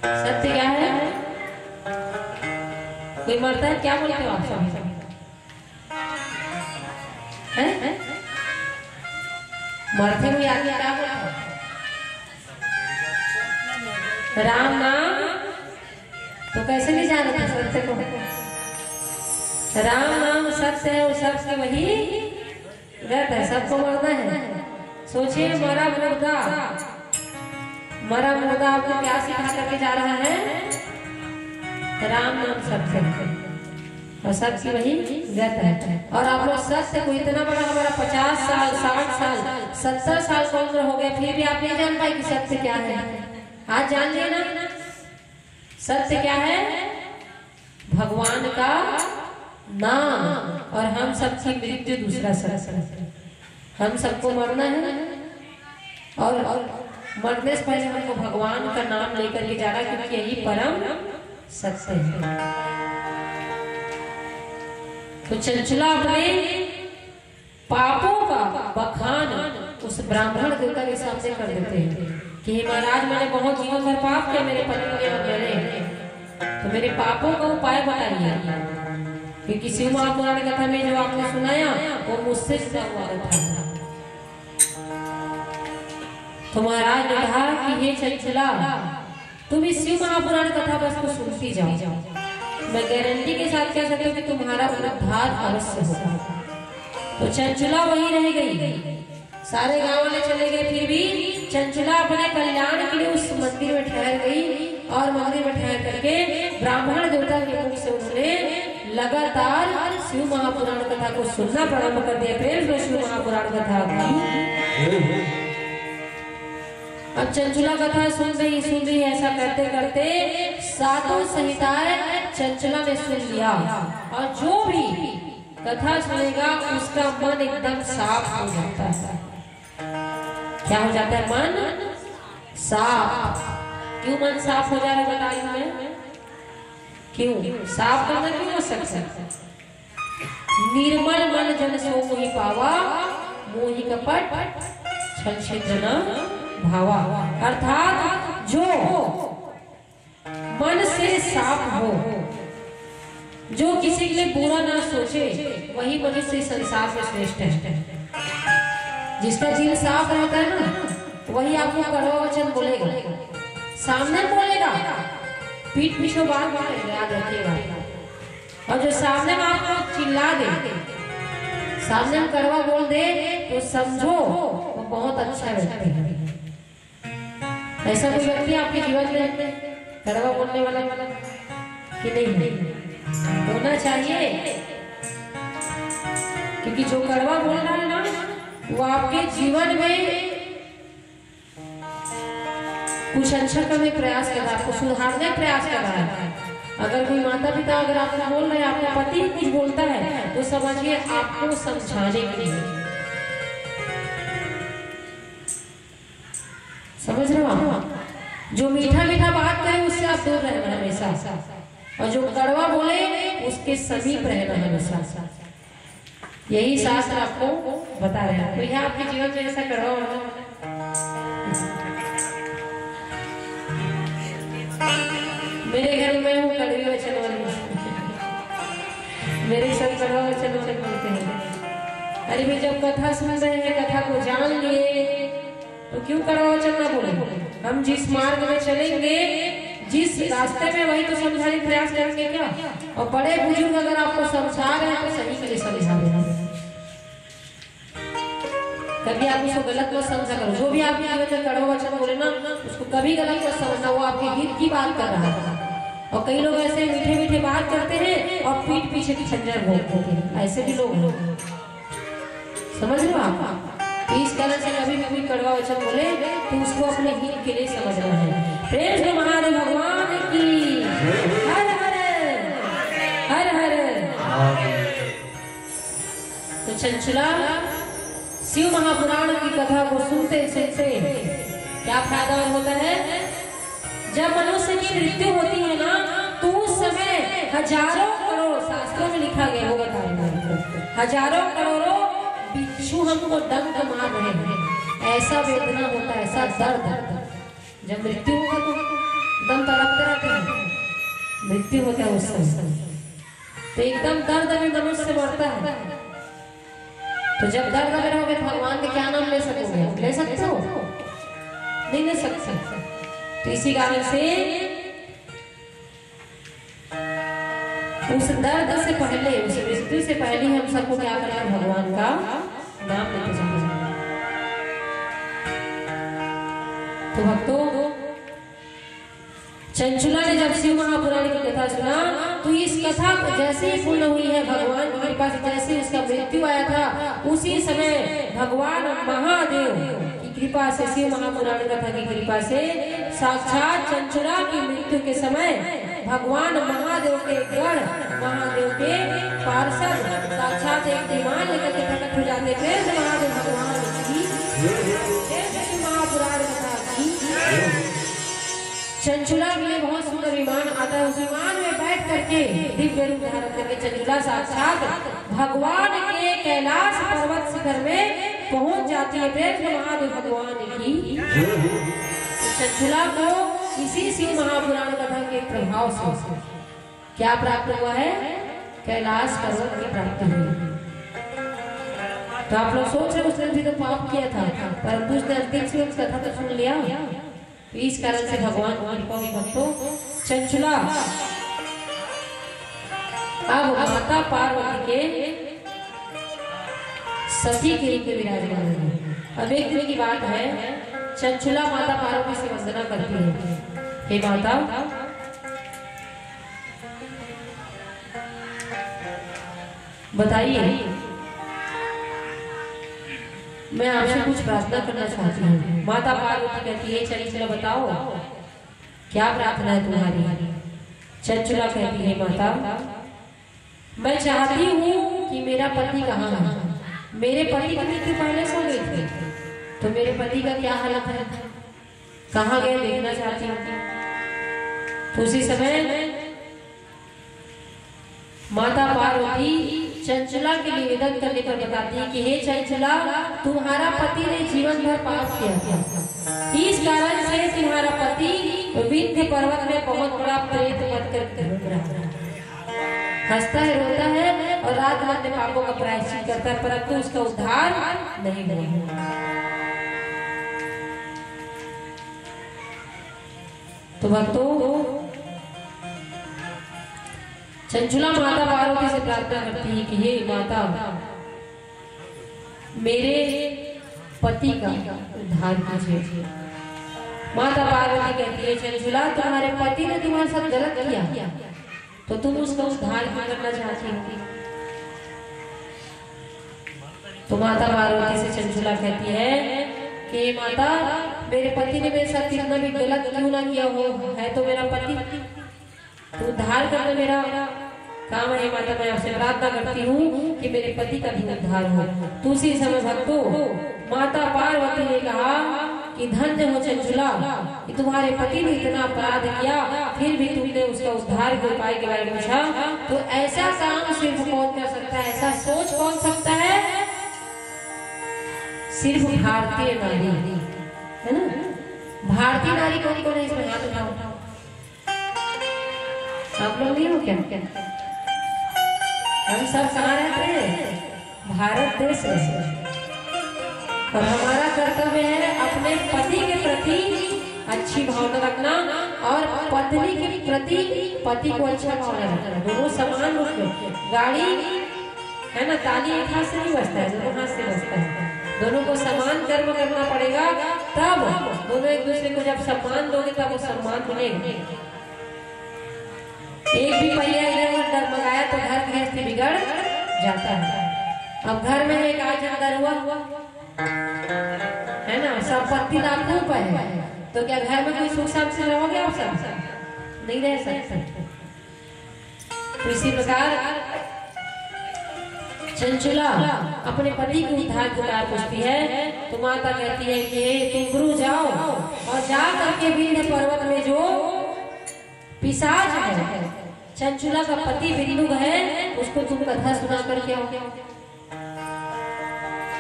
Speaker 3: सत्य क्या है? कोई मरता है क्या बोलते हो आप सब? मरते हुए आदमी क्या बोलता? राम नाम तो कैसे नहीं जाना था सत्य को? राम नाम सत्य है, उस सबसे वही रहता है, सबको मरना है। सोचिए मरा मुर्दा आपको क्या सिखा करके जा रहा है? राम नाम सत्य और सत्य वही रहता है। और आप लोग सत्य को इतना बड़ा, हमारा 50 साल 60 साल 70 साल का उम्र हो गया, फिर भी आप नहीं जान पाए कि सत्य क्या है। आज जान लिए ना सत्य क्या है? भगवान का नाम। और हम सबकी मृत्यु दूसरा सत्य। हम सबको मरना है और मरने से पहले हमको भगवान का नाम लेकर के जाना, क्योंकि यही परम सत्य है। तो चंचला अपने पापों का बखान उस ब्राह्मण देवता के सामने कर देते हैं कि महाराज मैंने बहुत जीवन भर पाप किया, मेरे पति ने और मैंने, तो मेरे पापों का उपाय बताइए। क्योंकि शिव महापुराण कथा में जो आपने सुनाया वो मुझसे जुड़ा हुआ था। तो महाराज ने कहा कि हे चंचला, तुम इस शिव महापुराण कथा बस को सुनती जाओ, मैं गारंटी के साथ कह सकती हूँ कि तुम्हारा उद्धार अवश्य होगा। तो चंचला वहीं रह गई, सारे गांव वाले चले गए, फिर भी चंचला अपने कल्याण के लिए उस मंदिर में ठहर गई। और मंदिर में ठहर करके ब्राह्मण देवता के मुख से उसने लगातार शिव महापुराण कथा को सुनना प्रारंभ कर दिया। फिर शिव महापुराण कथा अब चंचला कथा सुन रही ऐसा करते करते 7 संहिताएं चंचला ने सुन लिया। और जो भी कथा सुनेगा उसका मन एकदम साफ हो जाता है। क्या हो जाता है? मन साफ। क्यों मन साफ हो जा रहा है बताइए हमें? क्यों साफ करना क्यों हो सकता? निर्मल मन जन सो मोहि पावा, मोहि कपट छल छिद्र न भावा। अर्थात जो मन से साफ हो, जो किसी के लिए बुरा ना सोचे, वही मनुष्य संसार में श्रेष्ठ है। जिसका दिल साफ रहता है ना, वही आपको कड़वा वचन बोलेगा, सामने बोलेगा, पीठ पीछे बात बोलेगा, याद रखिएगा। और जो सामने में आपको चिल्ला दे, सामने में कड़वा बोल दे, तो समझो वो बहुत अच्छा व्यक्ति है। ऐसा कोई व्यक्ति आपके जीवन में कड़वा बोलने वाला कि नहीं होना चाहिए? क्योंकि जो कड़वा बोल रहा है ना, वो आपके जीवन में कुछ अच्छा करने प्रयास कर रहा है, आपको सुधारने प्रयास कर रहा है। अगर कोई माता पिता अगर आपको बोल रहे हैं, आपका पति कुछ बोलता है, तो समझिए आपको समझाने के लिए। समझ रहे हो? जो मीठा मीठा बात करे उससे आप दूर रहना हमेशा, और जो कड़वा बोले उसके समीप रहना हमेशा। यही शास्त्र आपको बता रहे हैं। तो यह आपके जीवन में ऐसा कड़वा होना। मेरे घर में हूँ कड़वी वचन वाली, मेरे सब कड़वा वचन बोलते हैं। अरे भाई जब कथा सुन रहे हैं, कथा को जान लिए, तो क्यों कड़वा वचन ना बोले? हम जिस मार्ग में चलेंगे, जिस रास्ते में, वही तो समझाने प्रयास करेंगे क्या? और बड़े बुजुर्ग अगर आपको समझा रहे हैं तो सही के लिए समझा रहे हैं। कभी आप उसको गलत मत समझा करो। जो भी आपके जीवन में कड़वा वचन बोले ना, उसको कभी गलत मत समझना, वो आपके हित की बात कर रहा है। और कई लोग ऐसे मीठे मीठे बात करते हैं और पीठ पीछे की खंजर भोंकते हैं। ऐसे भी लोग समझ रहे हो आप? इस कारण से कभी कभी कड़वा वचन बोले तो उसको अपने हित के लिए समझना है। प्रेम से महादेव भगवान की हर हर हर हर। तो चंचला शिव महापुराण की कथा को सुनते सुनते क्या फायदा होता है? जब मनुष्य की मृत्यु होती है ना, तो उस समय हजारों करोड़, शास्त्रों में लिखा गया, वो बता रहे हैं, हजारों करोड़ों बिच्छू हमको डंक मार रहे हैं। ऐसा वेदना होता है, ऐसा दर्द। जब मृत्यु होगा तो दम तड़पते रहते हैं, मृत्यु होता है उस समय, तो एकदम दर्द में मनुष्य मरता है। तो जब दर्द में रहोगे तो भगवान के क्या नाम ले सकोगे? ले सकते हो? नहीं ले सकते। तो इसी कारण से उस दर्द से पहले, उस मृत्यु से पहले हम सबको क्या करना है? भगवान का नाम लेते जाना। तो भक्तों, चंचुला ने जब शिव महापुराण की कथा सुना तो इस कथा जैसे ही पूर्ण हुई है भगवान की कृपा से, जैसे उसका मृत्यु आया था उसी समय भगवान महादेव की कृपा से, शिव महापुराण कथा की कृपा से साक्षात चंचुला की मृत्यु के समय भगवान महादेव के गढ़, महादेव के पार्षद साक्षात एक विमान लेकर के प्रकट हो जाते थे। महादेव भगवान की महापुराण कथा की चंचुला के लिए बहुत सुंदर विमान आता है। उस विमान में बैठ करके दिव्य रूप धारण करके चंचुला साक्षात भगवान के कैलाश पर्वत शिखर में पहुंच जाती है। प्रेम महादेव भगवान की चंचुला को इसी शिव महापुराण कथा के प्रभाव से क्या प्राप्त हुआ है? कैलाश पर्वत की प्राप्ति हुई। तो आप लोग सोच रहे उसने भी तो पाप किया था, परंतु उसने अंतिम से उस कथा तो सुन लिया। तो इस कारण से भगवान भक्तों चंचुला अब माता पार्वती के सती के रूप में विराजमान है। अब एक दिन की बात है, चंचुला माता पार्वती से वंदना करती है। हे माता, बताइए, मैं आपसे कुछ प्रार्थना करना चाहती हूँ। माता पार्वती कहती है चंचुला बताओ क्या प्रार्थना है तुम्हारी? चंचुला कहती है माता, मैं चाहती हूँ कि मेरा पति कहाँ है? मेरे पति की मृत्यु पहले से हो गई थी, तो मेरे पति का क्या हालत है, कहाँ गए देखना चाहती हूँ। तो उसी समय माता पार्वती चंचुला के निवेदन करने पर बताती है कि हे चंचुला, तुम्हारा पति ने जीवन भर पाप किया था, इस कारण से तुम्हारा पति विंध्य पर्वत में बहुत बड़ा प्रेत बनकर हंसता है, रोता है और रात रात में पापों का प्रायश्चित करता है, परंतु उसका उद्धार नहीं हुआ। तो भक्तों, चंचुला माता पार्वती से प्रार्थना करती है कि हे माता, मेरे पति का उद्धार कीजिए। माता पार्वती कहती है चंचुला, तुम्हारे पति ने तुम्हारे साथ गलत किया तो तुम उसका उद्धार क्यों करना चाहती हो? तो माता पार्वती से चंचुला कहती है कि माता, मेरे पति ने मेरे साथ कितना भी गलत क्यों ना किया हो, है तो मेरा पति, तो उद्धार करना मेरा काम है। माता, मैं आपसे प्रार्थना करती हूँ कि मेरे पति का भी उद्धार हो। तो उसी समय भक्तों, माता पार्वती ने कहा कि धन्य हो चंचुला, कि तुम्हारे पति ने इतना अपराध किया फिर भी तुमने उसका उद्धार के उपाय के बारे में पूछा। तो ऐसा काम सिर्फ कौन कर सकता है, ऐसा सोच कौन सकता है? सिर्फ भारतीय नारी, है ना? भारतीय नारी कौन कौन है? इसमें हाथ उठाओ। आप लोग नहीं हो क्या? हम सब कहाँ रहते हैं? भारत देश में। और हमारा कर्तव्य है अपने पति के प्रति अच्छी भावना रखना और पत्नी के प्रति पति को अच्छा भावना रखना, दोनों समान रूप में। गाड़ी है ना, ताली एक हाथ से नहीं बजता है, दोनों हाथ से बजता है। दोनों को समान कर्म करना पड़ेगा, तब दोनों एक दूसरे को जब सम्मान दोगे तब वो सम्मान मिलेगा। एक भी पहिया इधर उधर डगमगाया तो घर गृहस्थी बिगड़ जाता है। अब घर में एक आज अंदर हुआ है ना, संपत्ति लाखों पे है, तो क्या घर में कोई सुख शांति से रहोगे? आप सब नहीं रह सकते। तो इसी प्रकार चंचुला अपने पति के उद्धार की बात पूछती है। तो माता कहती है कि तुम गुरु जाओ और जा करके विंध्य पर्वत में जो पिशाच है, चंचुला का पति बिंदु है, उसको तुम कथा सुना करके आओ।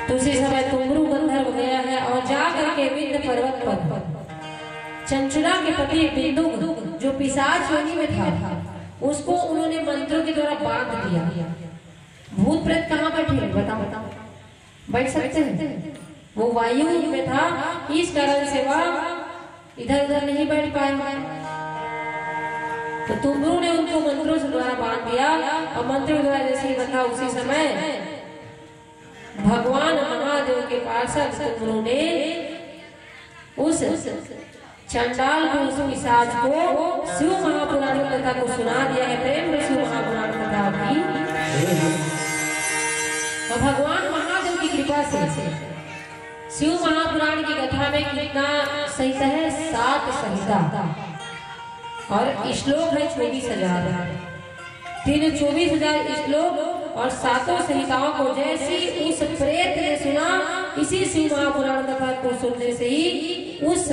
Speaker 3: तो उसी समय तुंगरु गंधर्व गया है और जा करके विंध्य पर्वत पर चंचुला के पति बिंदु जो पिशाच योनि में था, उसको उन्होंने मंत्रों के द्वारा बांध दिया। भूत प्रेत कहाँ बैठे? बताओ बताओ। बैठ सकते हैं। वो वायु में था, इस कारण से वह इधर उधर नहीं बैठ पाए। तो तुमरू ने उनको मंत्रों से द्वारा बांध दिया और मंत्रों द्वारा जैसे ही बंधा उसी समय भगवान महादेव के पार्षद तुमरू ने उस चंडाल को, उस पिशाच को शिव महापुराण कथा को सुना दिया है। प्रेम में शिव महापुराण कथा की और भगवान महादेव की कृपा से शिव महापुराण की कथा में कितना संहिता है? 7 संहिता और श्लोक है 24,000। 24,000 श्लोक और 7 संहिताओं को जैसी उस प्रेत ने सुना, इसी शिव महापुराण कथा को सुनने से ही उस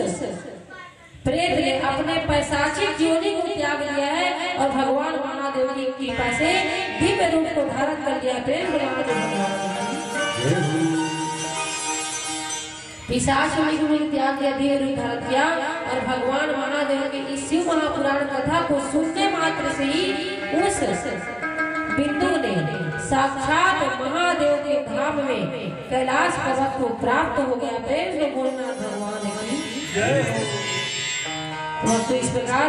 Speaker 3: प्रेत ने अपने पैशाचिक योनि को त्याग दिया है और भगवान महादेव की कृपा से दिव्य रूप को धारण कर दिया। प्रेम पिशाच योनि को त्याग दिया, दिव्य रूप धारण किया और भगवान महादेव के इस शिव महापुराण कथा को सुनने मात्र से ही उस बिंदु ने साक्षात महादेव के धाम में कैलाश पर्वत को प्राप्त हो गया। प्रेम से बोलना भगवान की जय। तो इस प्रकार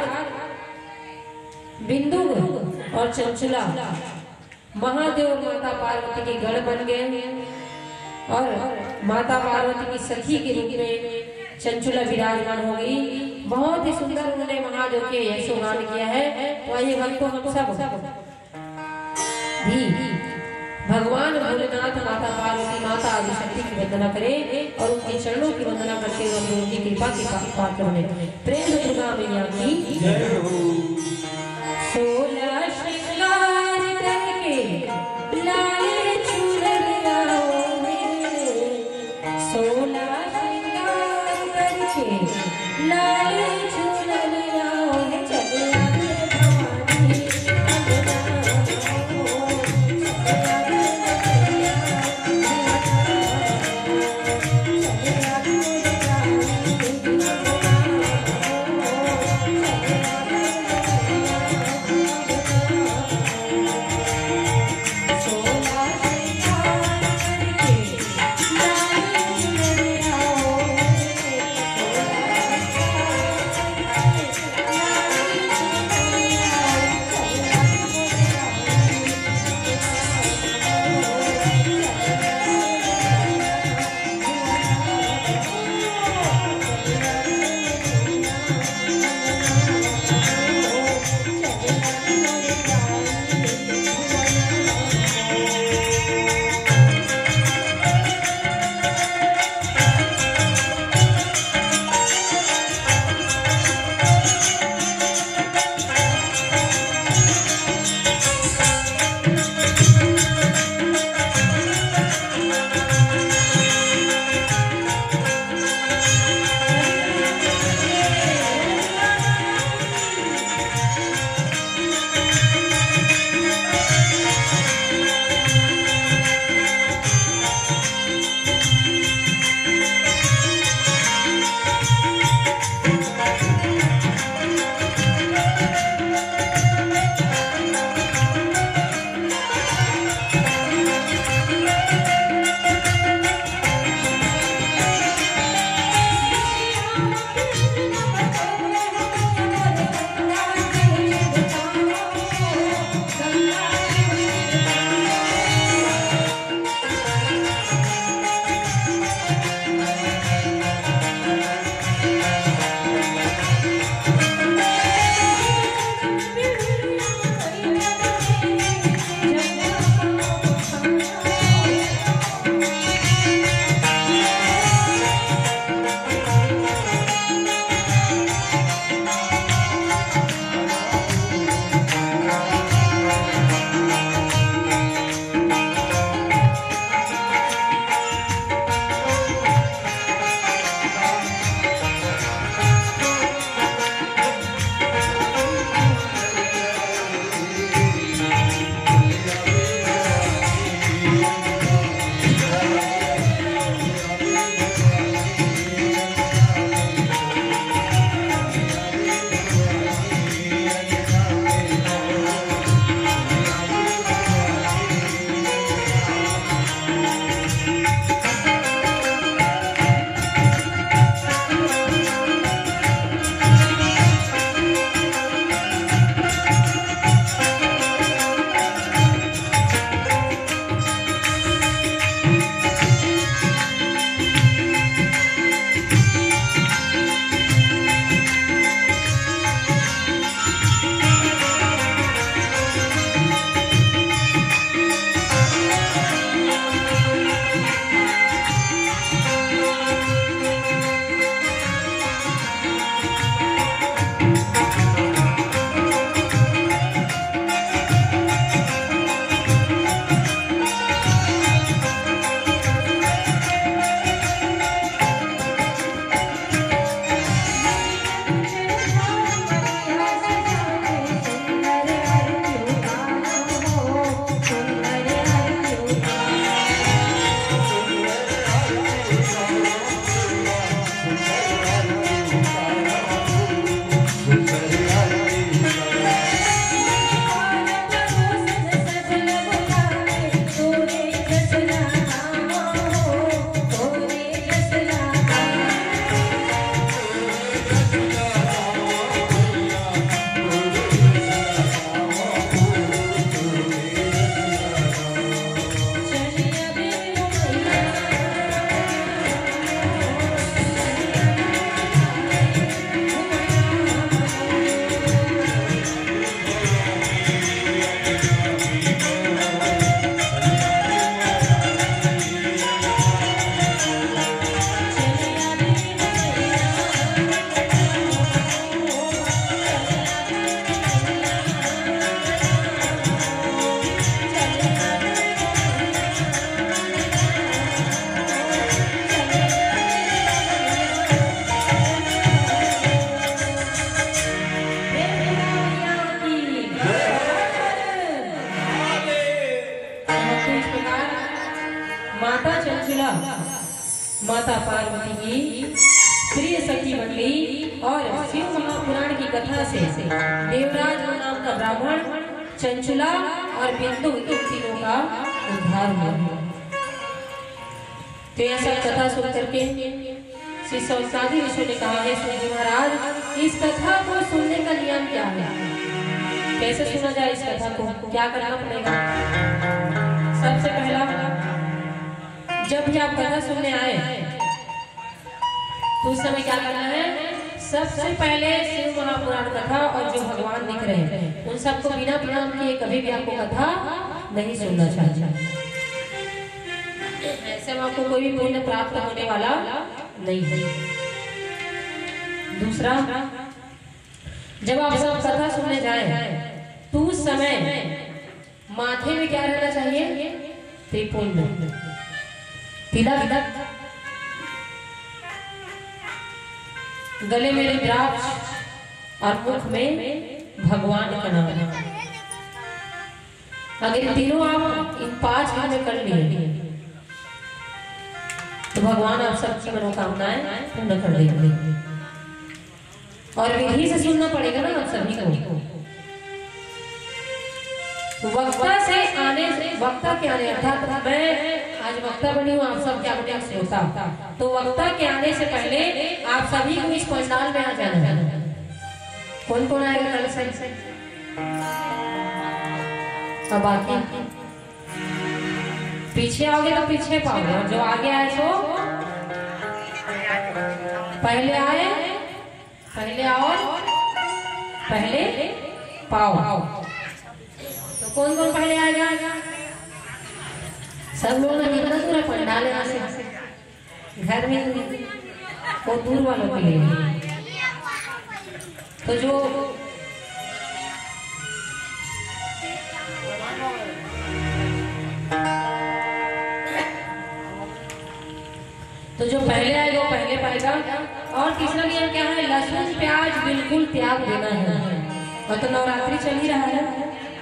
Speaker 3: बिंदु और चंचला महादेव माता पार्वती के गढ़ बन गए और माता पार्वती की सखी के रूप में चंचला विराजमान हो गई। बहुत ही सुंदर उन्होंने महादेव के यशोगान किया है। तो आइए भक्तों, हम सब भी भगवान भोलेनाथ, माता पार्वती, माता आदिशक्ति की वंदना करें और उनके चरणों की वंदना करते हुए उनकी कृपा के पात्र बने। प्रेम दुर्गा मैया की जय हो। 16 श्रृंगार करके लाए चुनरिया मेरे, 16 श्रृंगार करके लाए चुनरिया चलिया माता चंचला माता पार्वती की प्रिय सखी मंडली और शिव महापुराण की कथा से देवराज नाम का ब्राह्मण चंचला और बिंदु इन तीनों का उद्धार हुआ। तो यह सब कथा सुन करके श्री सौसादी ऋषि ने कहा है श्री महाराज इस कथा को सुनने का नियम क्या है, कैसे सुना जाए इस कथा को, क्या करना पड़ेगा। सबसे पहला जब भी आप कथा सुनने आए तो उस समय क्या करना है, सबसे पहले शिव महापुराण कथा और जो भगवान दिख रहे हैं उन सबको बिना प्रणाम किए कभी भी आपको कथा नहीं सुनना चाहिए। ऐसे में आपको कोई भी पुण्य प्राप्त होने वाला नहीं है। दूसरा, जब आप सब कथा सुनने जाएं तो उस समय माथे में क्या रहना चाहिए, त्रिपुंड तिलक, गले में रुद्राक्ष और मुख में भगवान का नाम। अगर तीनों आप इन 5 दिन में कर लिए तो भगवान आप सबकी मनोकामनाएं पूर्ण कर देंगे। और विधि से सुनना पड़ेगा ना आप सभी को। वक्ता से आने से, वक्ता के आने अर्थात मैं आज वक्ता बनी हूँ, आप सब क्या बने श्रोता, तो वक्ता के आने से पहले आप सभी को इस पंडाल में आ जाना है। कौन कौन आएगा कल से? अब बाकी पीछे आओगे तो पीछे पाओगे, और जो आगे आए तो पहले आए, पहले आओ, पहले पाओ। तो कौन कौन पहले आएगा? सब लोग ना कितना दूर पंडाल है, यहाँ से घर में वो दूर वालों के लिए। तो जो पहले आएगा वो पहले पाएगा। और तीसरा नियम क्या है, लहसुन प्याज बिल्कुल त्याग देना है। और तो नवरात्रि चल ही रहा है,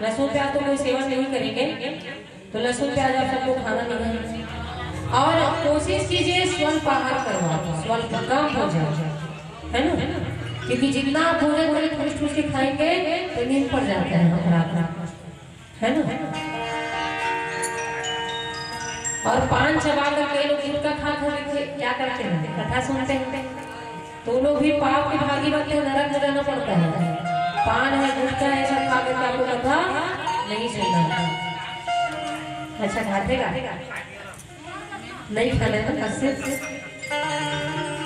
Speaker 3: लहसुन प्याज तो कोई सेवन नहीं करेंगे, तो लहसुन प्याज आप सबको खाना नहीं है। और कोशिश कीजिए स्वल्प आहार करवाओ, स्वल्प कम हो जाए, है ना, क्योंकि जितना आप भोजन भोजन ठूस ठूस के खाएंगे तो नींद पड़ जाता है रात, है ना। और पान चबा कर कई लोग गुटखा खा खा क्या करते हैं, कथा सुनते हैं, तो लोग भी पाप के भागी बनते हैं, नरक में जाना पड़ता है। पान है, गुटखा है, सब खा कर आपको कथा नहीं सुनना। अच्छा खातेगा नहीं खाने तो कैसे,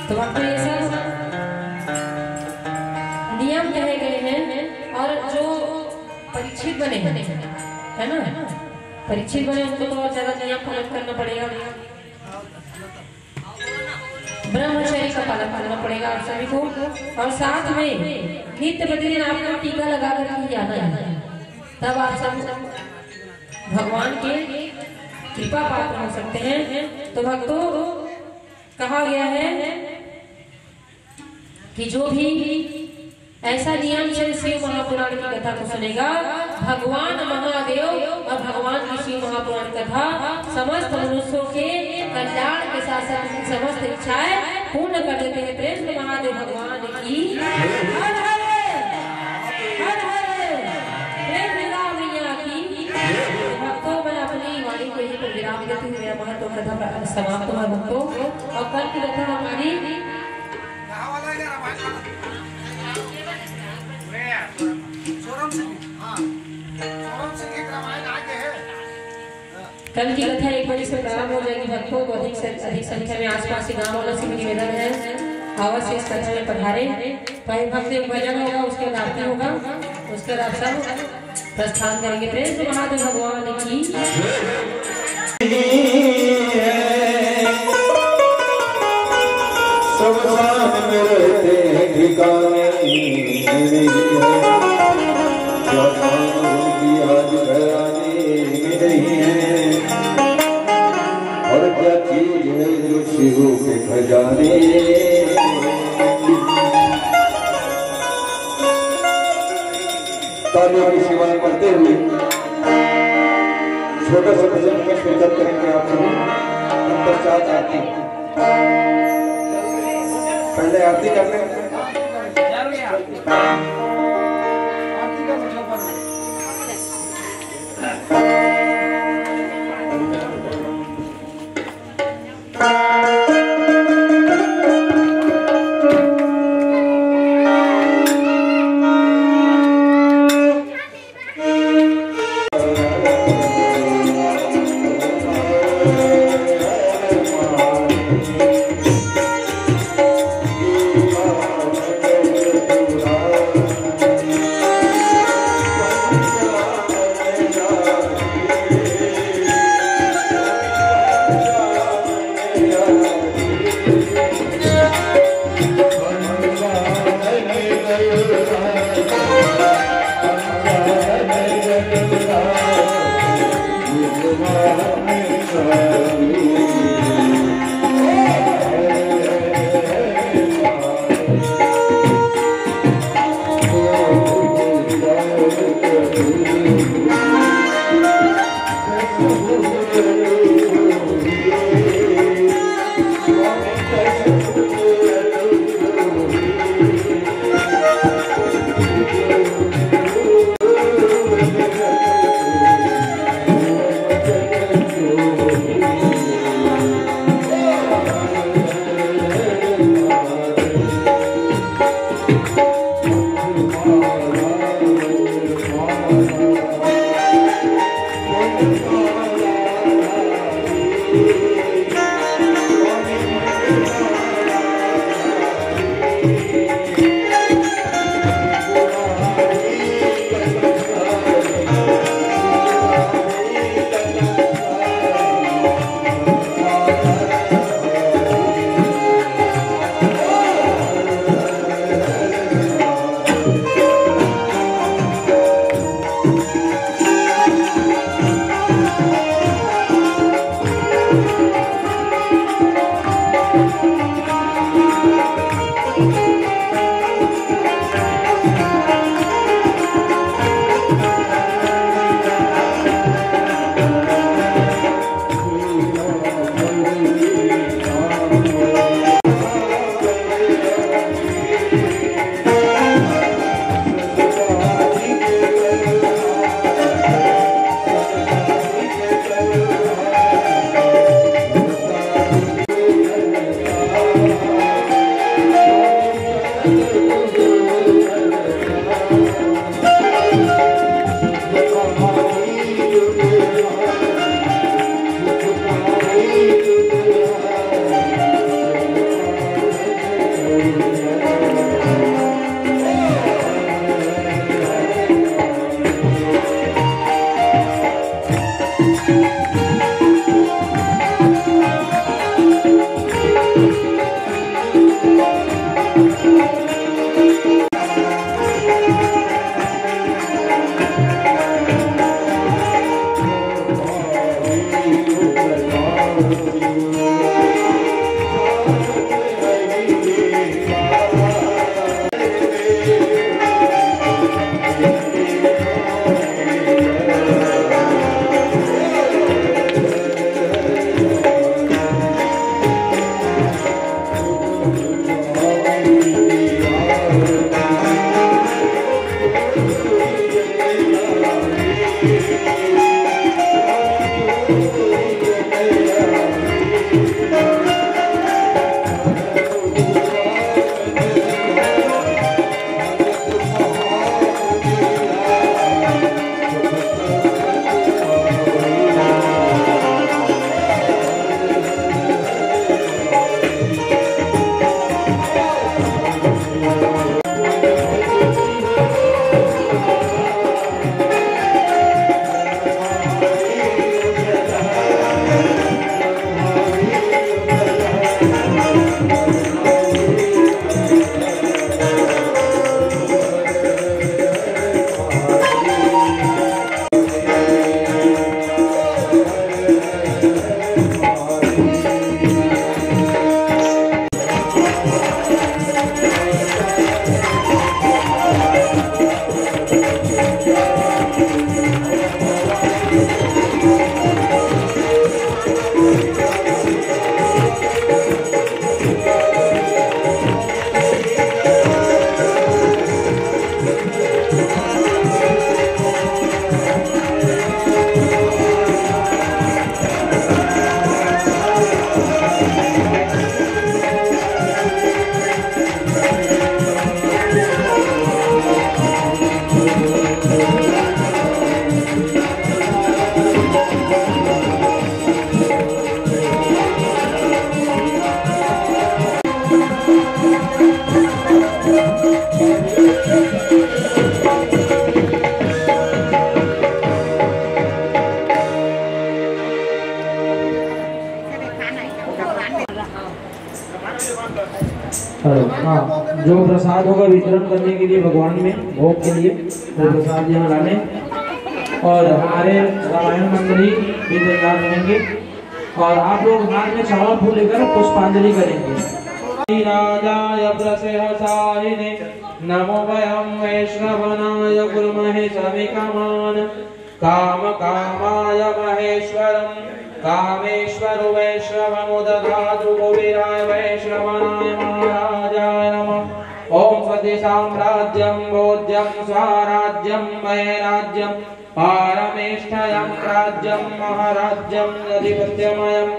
Speaker 3: तो आपको ये सब नियम कहे गए हैं। और जो परीक्षित बने हैं, है ना, परीक्षित बने उनको तो और ज्यादा नियम पालन करना पड़ेगा, ब्रह्मचर्य का पालन करना पड़ेगा आप सभी को। और साथ में नित्य प्रतिदिन आपको टीका लगा कर जाना है, तब आप सब भगवान के कृपा पात्र हो सकते हैं। तो भक्तों कहा गया है कि जो भी ऐसा नियम से शिव महापुराण की कथा को सुनेगा, भगवान महादेव और भगवान की शिव महापुराण कथा समस्त मनुष्यों के कल्याण के साथ साथ समस्त इच्छाएं पूर्ण कर देते हैं। प्रेम से महादेव भगवान की हर हर हर हर, प्रेम मैया की। भक्तों मैं अपनी वाणी को ही विराम देती हूँ, मेरा महत्व कथा समाप्त हुआ भक्तों। और कल की कथा हमारी कल की कथा 1 बजे से प्रारंभ हो जाएगी भक्तों को। अधिक से अधिक संख्या में आसपास के गांव वालों से निवेदन है अवश्य इस कथा में पधारे। पहले भक्त एक भजन होगा, उसके बाद आरती होगा, उसके बाद सब प्रस्थान करेंगे। प्रेम से महादेव भगवान की।
Speaker 4: सब साथ में रहते हैं ठिकाने क्या होगी आज घराने में नहीं है, और क्या चीज है जो शिव के खजाने। तालियों की सेवा करते हुए छोटा सा भजन में शिरकत करेंगे आप सभी। आरती पहले आरती कर ले
Speaker 1: हाँ, जो प्रसाद होगा वितरण करने के लिए भगवान में भोग के लिए वो प्रसाद यहाँ लाने, और हमारे रामायण मंडली भी तैयार रहेंगे और आप लोग हाथ में चावल फूल लेकर पुष्पांजलि करेंगे। राजाय प्रसेहसायिने नमो वयं वैष्णवनाय कुर्महे सविकमान् काम कामाय महेश्वरं कामेश्वरो वैष्णवं दधातु कुबेराय वैष्णवनाय महाराजाय नमः। ओम स्वस्ति साम्राज्यं भोज्यं स्वराज्यं वैराज्यं पारमेष्ठयं राज्यं महाराज्यं अधिपत्यमयम्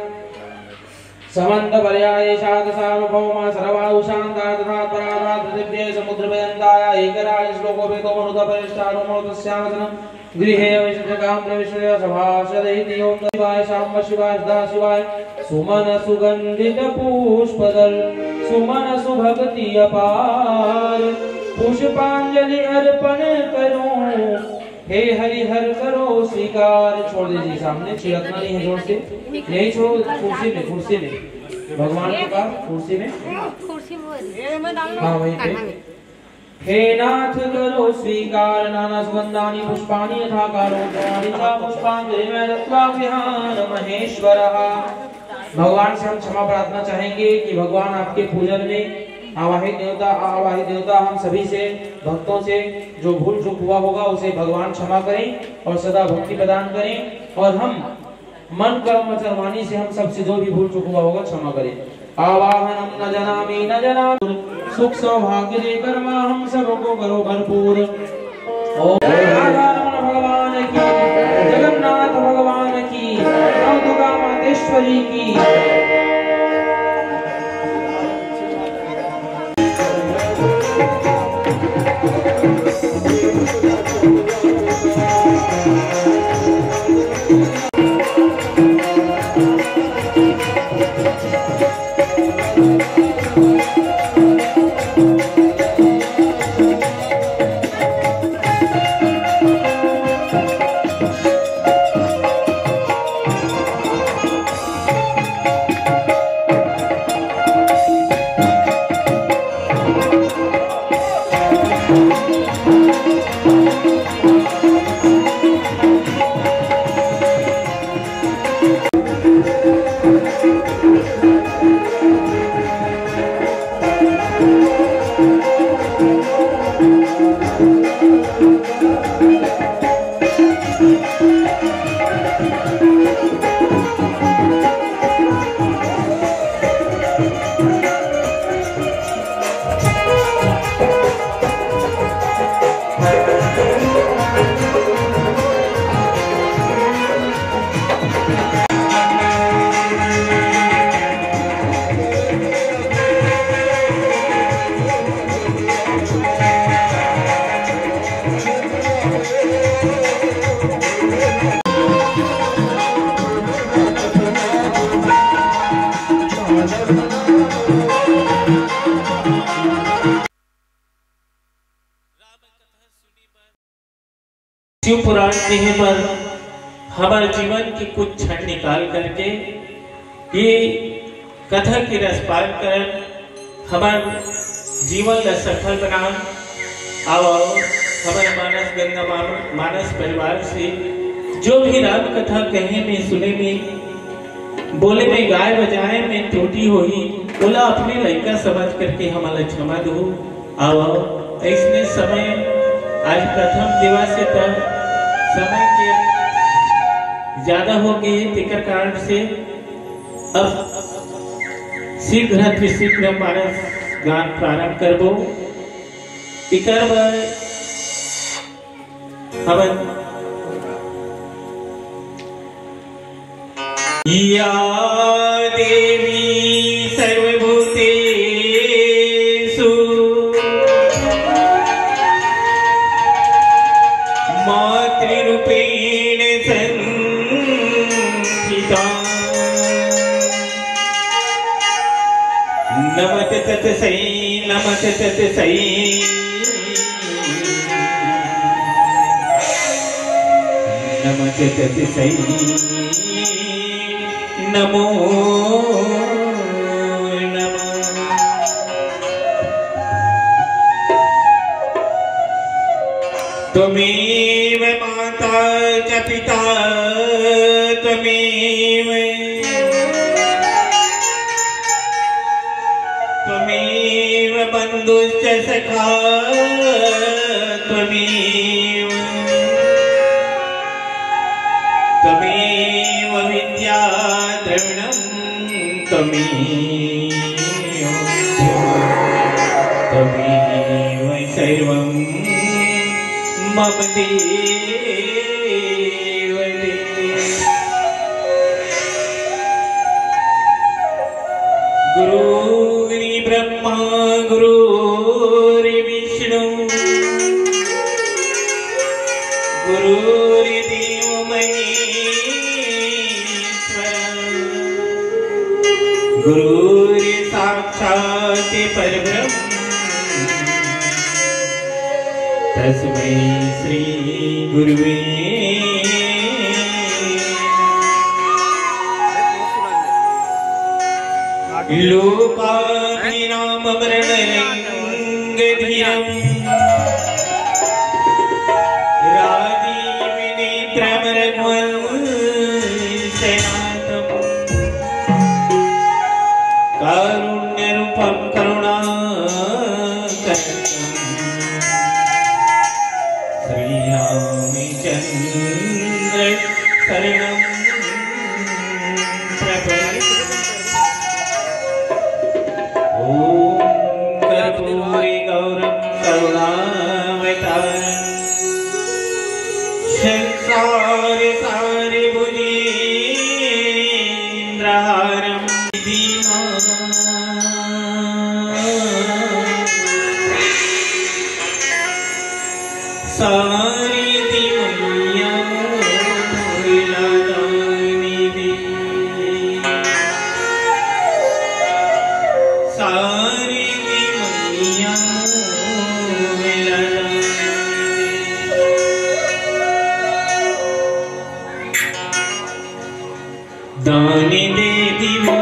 Speaker 1: समन्त पर्याये शांत सार्वभौम सर्वायु शांता तथा पराधा पृथिव्ये समुद्रपर्यन्ताय एकराज श्लोको वेदो मनुत परिष्ठानो मनुतस्यावसनं गृहे विशुद्धकां प्रविश्य सभासदैति ओम शिवाय शाम्ब शिवाय सदा शिवाय सुमन सुगंधित पुष्पदल सुमन सुभक्ति अपार पुष्पांजलि अर्पण करूं हे हरिहर करो स्वीकार। छोड़ दीजिए सामने, छिड़कना नहीं है जोर से, यही छोड़ो कुर्सी में भगवान के पास कुर्सी में हाँ वहीं पे। हे नाथ करो स्वीकार नाना सुगंधानि पुष्पाणि यथा कारो पुष्पांजलि में दत्वा विहान महेश्वरः। भगवान से हम क्षमा प्रार्थना चाहेंगे कि भगवान आपके पूजन में आवाहित देवता हम सभी से भक्तों से जो भूल चूक हुआ होगा उसे भगवान क्षमा करें और सदा भक्ति प्रदान करें, और हम मन कर्म वचन से हम सबसे जो भी भूल चूक हुआ होगा क्षमा करें। आवाहनम न जनामि सुख सौभाग्य देकर मां हम सबको करो भरपूर। ओम भगवान की, जगन्नाथ भगवान की, दुर्गा मातेश्वरी की।
Speaker 5: शिव पुराण कहे पर हमारे जीवन के कुछ क्षण निकाल करके ये कथा की रसपान कर हमारे जीवन का सफल बना। और हमारे मानस गंगा मानस परिवार से जो भी राम कथा कहे में सुने में बोले में गाय बजाए में त्रुटि हुई बोला अपने लड़का समझ करके हमारा क्षमा दो। आओ इसने समय आज प्रथम दिवस से तब समय के ज्यादा हो गए तिकर कारण से अब शीघ्र मानस गान प्रारंभ करबो। इकर हवन या देवी सर्वभूतेषु मातृरूपेण संस्थिता नमः तत्सै नमः तत्सै नमः तत्सै नमो नमः। बन्धुश्च सखा त्वमेव त्वमेव विद्या द्रविणं त्वमेव सर्वं मम देव गुरुर् ब्रह्मा गुरुर्विष्णु गुरुर्देवो महेश्वर गुरुर् साक्षात् परब्रह्म तस्मै श्री गुरुवे लोकाभिराममरणरङ्गधीरम् राजीवनेत्रमरघुवंशनाथम् कारुण्यरूपं करुणाकरम् श्रीरामचन्द्र शरणं प्रपद्ये। ॐ कर्पूरी गौरं करुणावतारं संसार सारे भुजेन्द्रहारं सारी दिमैया मोलादानी दे सारी दिमैया मोलादानी दे दानी दे दिवो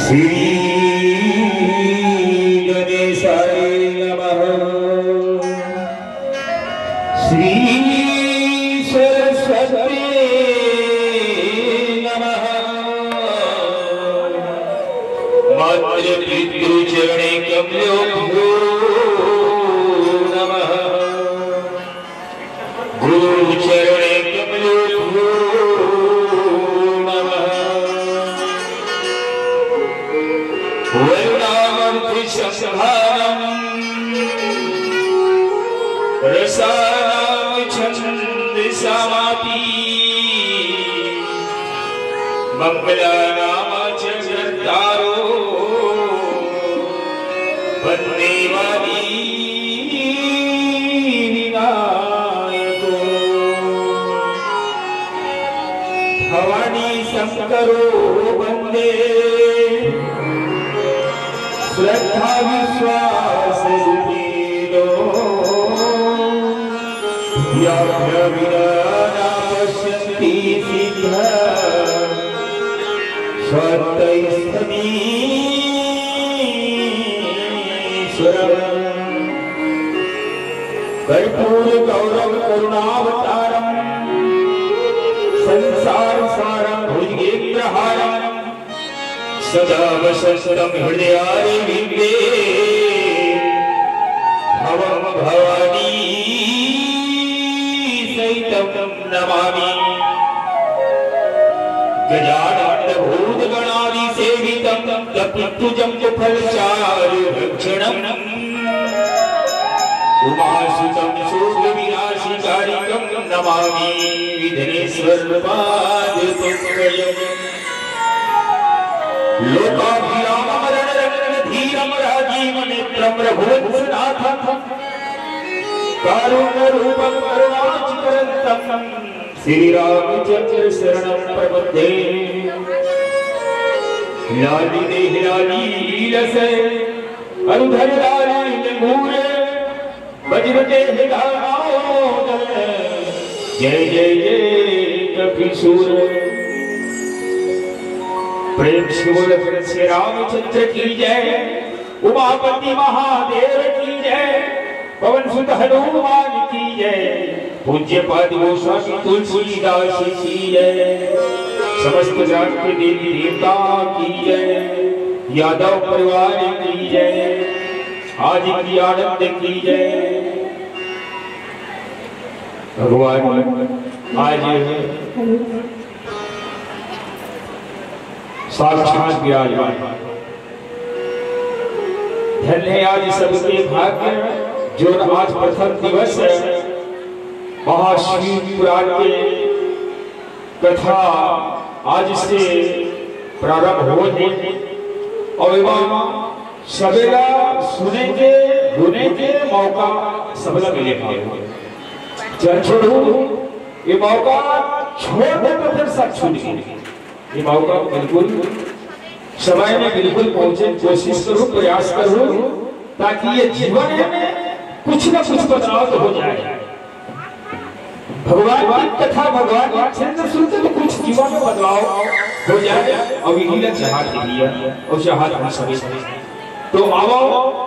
Speaker 4: श्री गणेशाय नमः। श्री सरस्वती नमः। मातृ पितृ चरणे कमलोभ्यो नमः। गुरु चरणे कमलोभ्यो नमः। वरुणामर्त्यसंहारम् रसानां छन्दसामपि मंगलानां च कर्तारो वन्दे विनायको। भवानी शंकरो वन्दे श्रद्धा विश्वास सुदीनो याभ्यविना पश्यन्ति सिद्धा स्वतैस्तमीश्वरम् कर्पूर गौरव करुणावतारम् संसार सारं भुजगेन्द्रहारम् सदा वसन्तं हृदयारविन्दे भवं भवानी सहितं नमामि। गजानन भूतगणादिसेवितं तत्तुजं फलचारुभक्षणम् उमासुतं शोकविनाशिकारिकं नमामि विघ्नेश्वरपादपङ्कजम्। लोकाभिरामरणरणधीरं राजीवनेत्रं रघुवंशनाथं कारुण्यरूपं करुणाचिकरन्तं श्रीरामचन्द्र शरणं प्रपद्ये। लालिते लालीलसे अनुधर लालीलमूले वज्रते हिलाओदले जय जय जय कपिसूर। प्रेम से बोल श्री रामचंद्र की जय। उमापति महादेव की जय। पवन सुत हनुमान की जय। पूज्य पद गोस्वामी तुलसीदास की जय। समस्त जात के देवी देवता की जय। यादव परिवार की जय। आज की आनंद की जय। भगवान आज साक्षात विराजमान। धन्य आज सबके भाग्य जो आज प्रथम दिवस है महाशिव पुराण के कथा आज से प्रारंभ हो गई और सवेरा सुनेंगे सुनेंगे मौका सबला मिलेगा। चल छोड़ो ये मौका छोड़ दे तो फिर सब छूटेंगे। ये मौका बिल्कुल समय में बिल्कुल पहुंचे कोशिश करो प्रयास करो ताकि ये जीवन में कुछ न कुछ बदलाव तो हो जाए। भगवान की कथा भगवान की चरित्र सुनते तो कुछ जीवन में बदलाव हो जाए। और यही चाहत दिया और चाहत हम सभी। तो आओ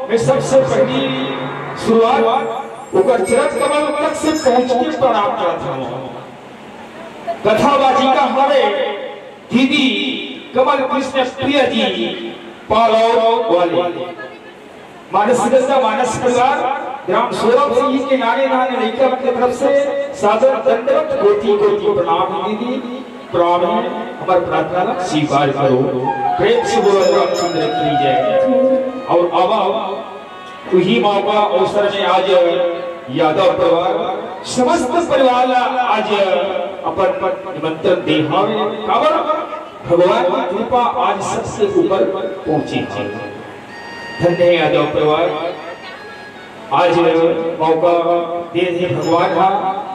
Speaker 4: मैं सबसे पहली शुरुआत ऊपर चरण कमल तक से पहुंच के प्रणाम करता हूँ। कथावाची का हमारे दीदी कमल कृष्ण प्रिय जी पालौर वाले मानस परिवार ग्राम सोरम से ही के नाने नाने लड़का की तरफ से सादर दंडवत कोटि कोटि प्रणाम दीदी प्रणाम हमारे प्रार्थना स्वीकार करो। प्रेम से बोलो रामचंद्र की जय। और अब वही मौका अवसर में आज यादव परिवार समस्त परिवार आज अपन निमंत्रण देहावे काबर भगवान की कृपा आज सबसे ऊपर पहुंची। धन्य यादव परिवार आज मौका दे दे भगवान का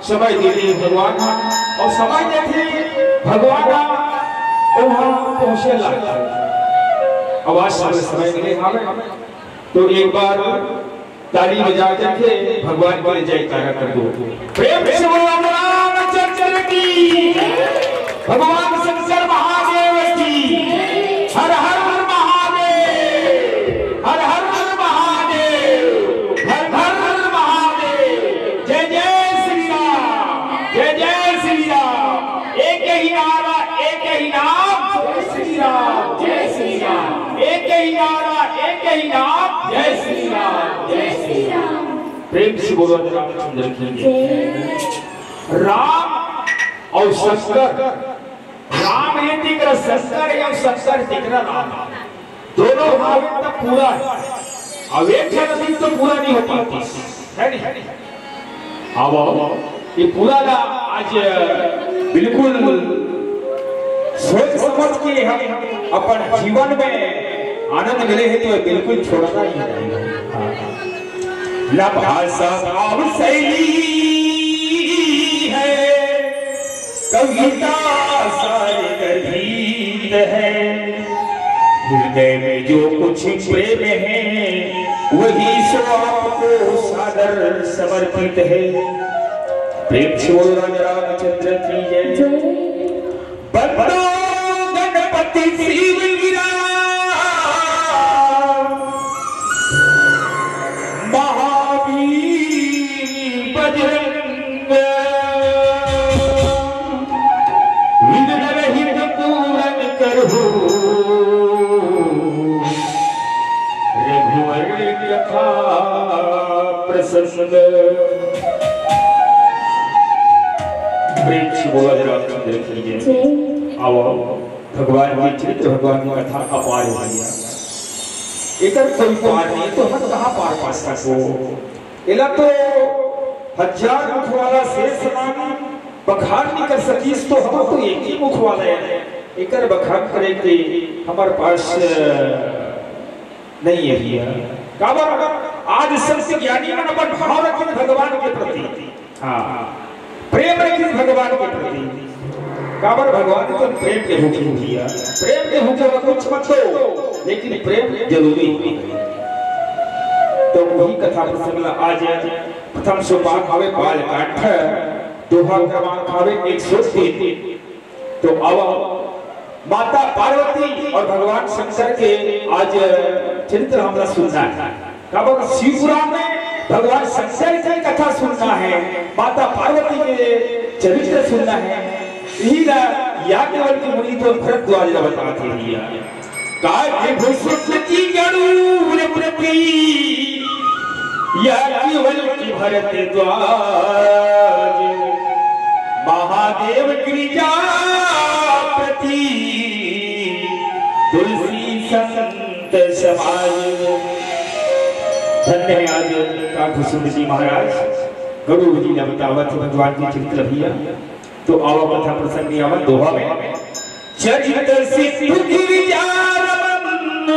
Speaker 4: समय दे दे भगवान का और समय देते भगवान का वहां पहुंचे लगता है। अब आज समय मिले हमें तो एक बार ताली बजा करके भगवान के लिए जयकारा कर दो। प्रेम से बोलो रामचंद्र की, भगवान शंकर महादेव की, हर हर महादेव।
Speaker 6: कहीं नाम जय श्री राम, जय श्री राम। प्रेम से बोलो रामचंद्र की जय। राम और शंकर, राम है दिख रहा शंकर या शंकर दिख रहा राम, दोनों भाव तक पूरा है। अब एक दिन तो पूरा नहीं हो पाती है नहीं। अब ये पूरा ना आज बिल्कुल सोच समझ के हम अपन जीवन में आनंद मिले हैं तो बिल्कुल छोड़ना ही नहीं। भाषा शैली है, कविता सारे गीत है, हृदय में जो कुछ प्रेम है वही सो आपको सादर समर्पित है। प्रेम से बोलो रामचंद्र की जय। बंदो गणपति शिव गिरा, महावीर बजरंग, विघ्न रहित पूरन करहु, रघुवर कथा प्रसन्न। प्रेम से बोला रामचंद्र की जय। आओ भगवान की चरित्र, भगवान की कथा अपार है। इधर कोई पार नहीं तो हम कहाँ पार पा सको। इला तो हजार मुख वाला शेष नाम बखान नहीं कर सकीस तो हम तो एक ही मुख वाला है। इकर बखान करे के हमारे पास नहीं है। काबर आज सबसे ज्ञानी मन अपन भाव रखें भगवान के प्रति, हाँ प्रेम रखें भगवान के प्रति। काबर भगवान को प्रेम के भूखे दिया, प्रेम के भूखे में कुछ मत हो लेकिन प्रेम जरूरी है। तो वही कथा प्रसंग आज प्रथम सोपान भावे बाल कांठ, दोहा क्रमांक भावे 103। तो अब माता पार्वती और भगवान शंकर के आज चरित्र हमारा सुनना है। काबर शिव पुराण में भगवान शंकर की कथा सुनना है, माता पार्वती के चरित्र सुनना है। याज्ञवल्क्य मुनि तो भरद्वाज बताते हैं काहे भूसुति गरुड़ प्रति, याज्ञवल्क्य भरद्वाज, महादेव गिरिजा प्रति, तुलसी संत समाज। धन्य है आज काकुसुंद जी महाराज, गरुड़ जी ने बतावत भगवान की चरित्र भैया। तो आओ कथा प्रसंग आवन दोहा में। चरित्र सिद्ध गिरिजारमन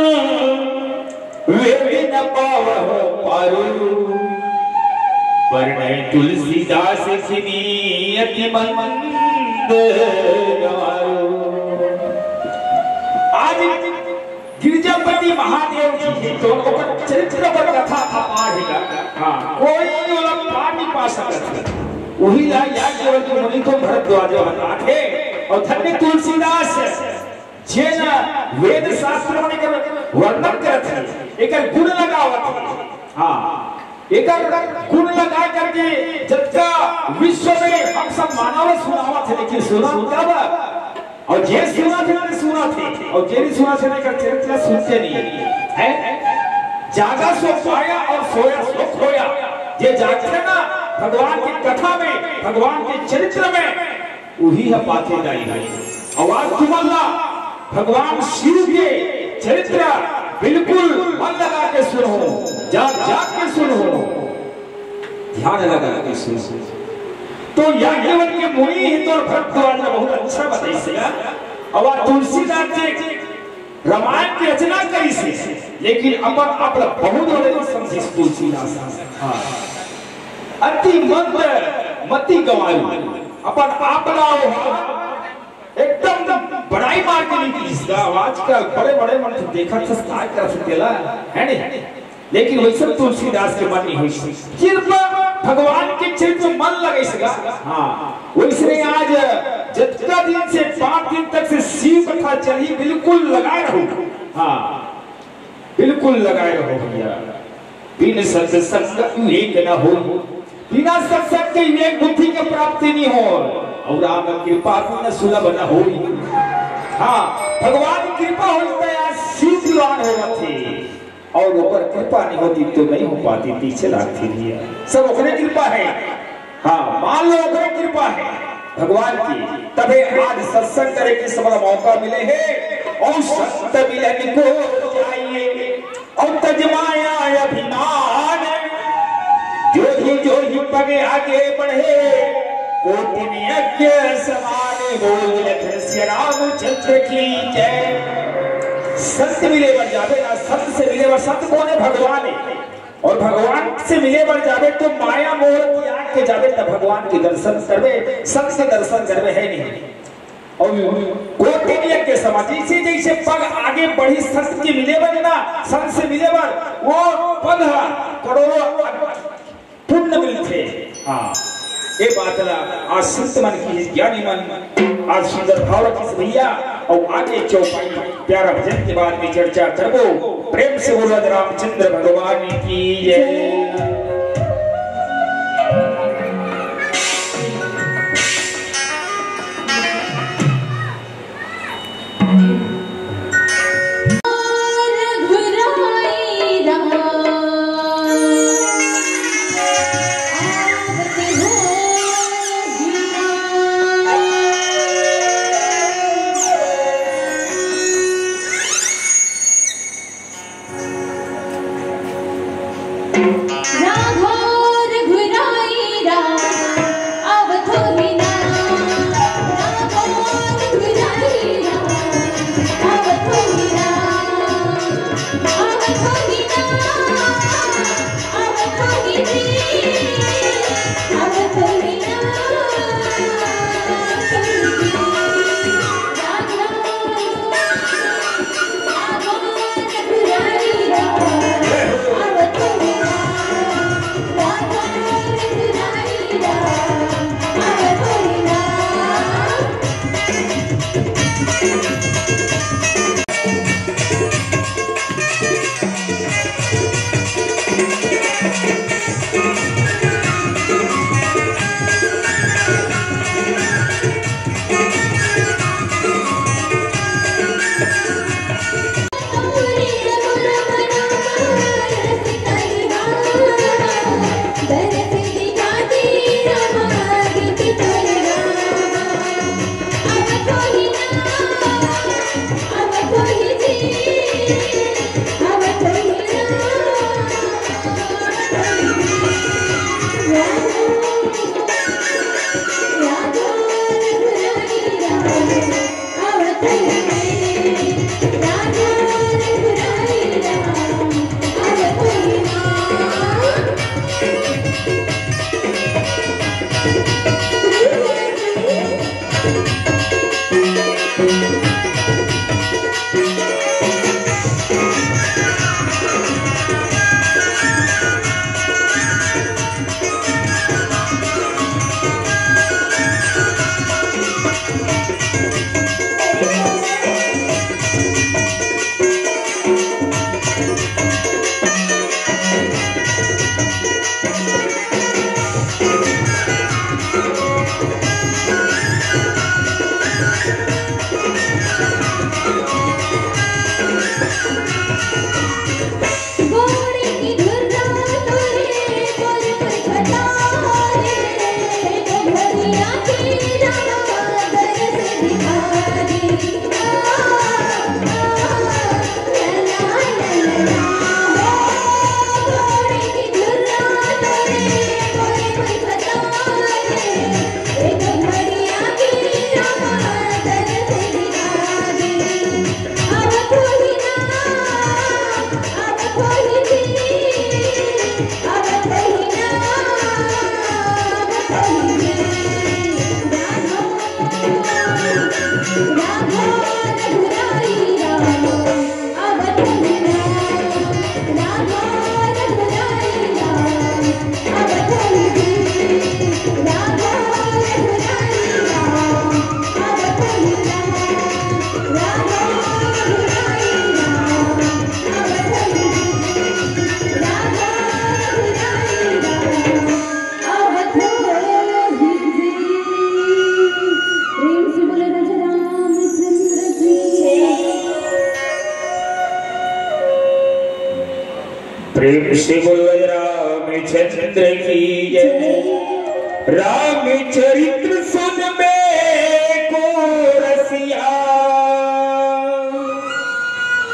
Speaker 6: वे न पावह पारु, वर्णय तुलसीदास सिनी अति मंद गारो। आज गिरिजापति महादेव जी है तो चरित्र पर कथा अपार है। हाँ कोई लोग पार नहीं पा सकता। वही ला याज्ञवल्क्य मुनि को भरद्वाज बताते और धन्य तुलसीदास जे ना वेद शास्त्र में वर्णन करते एकर गुण लगावत। हाँ एकर गुण लगा करके जबका विश्व में हम सब मानव सुनावत है, लेकिन सुना कब और जे सुना थे सुना थे और जे नहीं सुना थे लेकर चरित्र सुनते नहीं है। जागा सो पाया और सोया सो खोया। ये जागते ना भगवान की कथा में, भगवान के चरित्र में, वही है पाते जाएगी। आवाज तुम्हारा भगवान शिव के चरित्र बिल्कुल मन लगा के सुनो, जाग जाग के सुनो, ध्यान लगा के सुनो। तो याज्ञवल्क्य मुनि ही तो भरद्वाज ने बहुत अच्छा बताइएगा। और तुलसीदास जी रामायण की रचना करी से, लेकिन अपन आप बहुत बड़े समझी तुलसीदास। हाँ अति मंद मति गवारू अपन आप एकदम बड़ाई मार के निकली इसका। आजकल बड़े बड़े मन देखा था कर सकेला है नहीं, लेकिन वैसे तुलसीदास के मन नहीं हुई। सिर्फ भगवान के चरित्र में मन लगे इसका। हाँ वैसे आज जितना दिन से 5 दिन तक से शिव कथा चली बिल्कुल लगाए रहो। हाँ बिल्कुल लगाए रहो भैया। बिन सत्संग एक न हो, बिना सत्संग के विवेक बुद्धि की प्राप्ति नहीं हो और राम कृपा न सुलभ न हो। हाँ भगवान की कृपा होता है शिव दीवान होगा थे और ऊपर कृपा नहीं होती तो नहीं हो पाती, पीछे लागती नहीं है। सब ओकरे कृपा है। हाँ, मान लो ओकरे कृपा है भगवान की, तबे आज सत्संग करे के सब मौका मिले है। और संत मिलन को चाहिए और तजमाया अभिमान, जो ही पगे आगे बढ़े कोटि यज्ञ समान। बोल श्री रामचंद्र की जय। संत मिले बन जावे ना, संत से मिले, संत कौन है? भगवान है। और भगवान से मिले बन जावे तो माया मोह त्याग के जावे तब भगवान के दर्शन करवे, संत से दर्शन करवे है नहीं। और कोटि यज्ञ के समाज जैसे जैसे पग आगे बढ़ी संत की मिले बन ना, संत से मिले बन वो पग करोड़ों पुण्य मिलते। हाँ, ये बात आज संत मन की, ज्ञानी मन आज सुंदर भाव रखी भैया। और आगे चौपाई प्यारा भजन के बाद में चर्चा करबो। प्रेम से बोलो रामचंद्र भगवान की जय। प्रेम से बोलो रामचंद्र की जय। रामचरित्र सुन में को रसिया,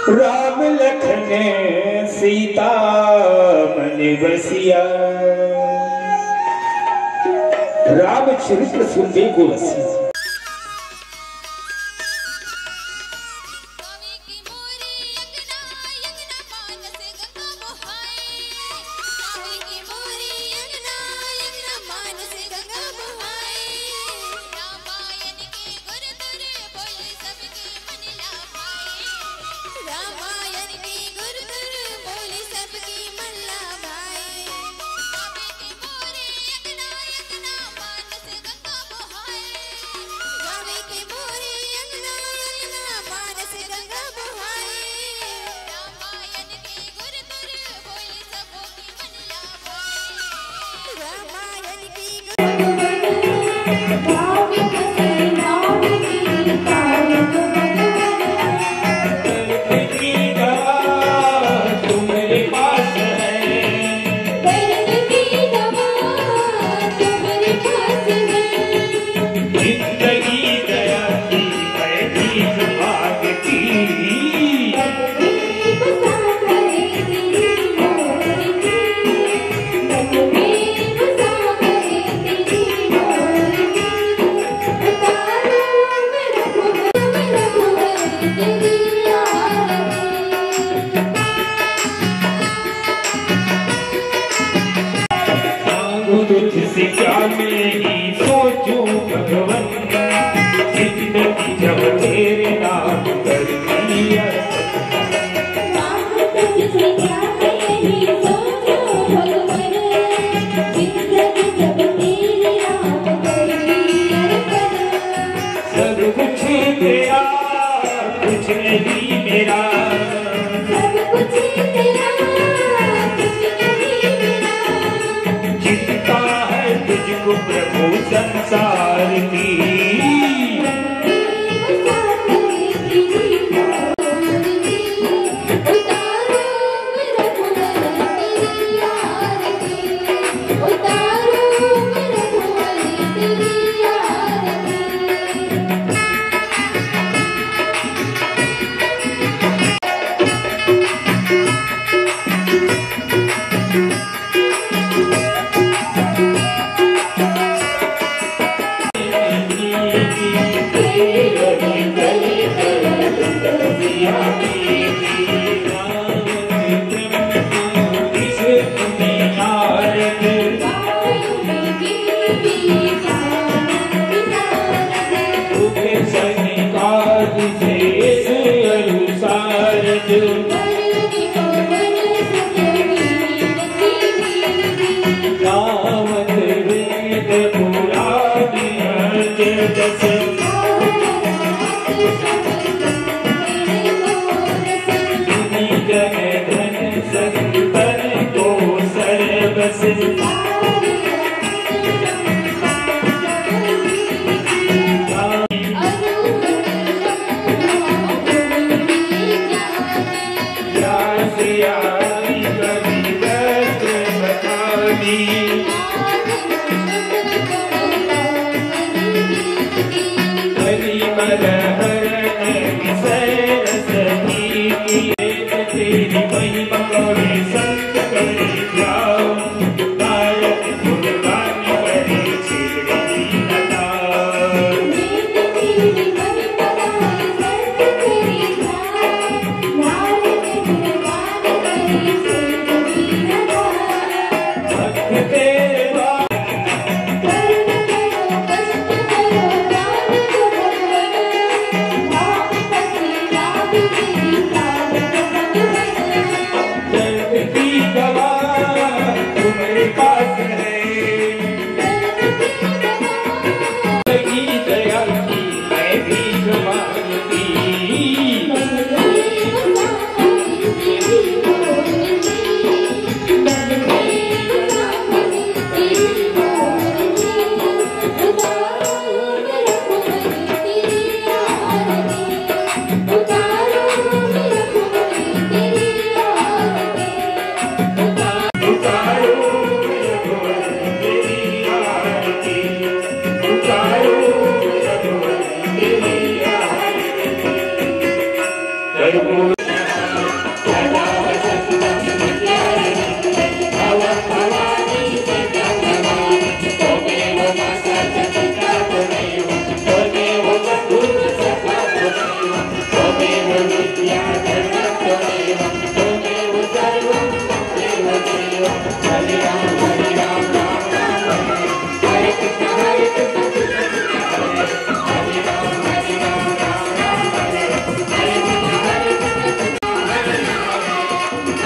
Speaker 6: राम लखन सीता मन बसिया। रामचरित्र सुन में को रसिया।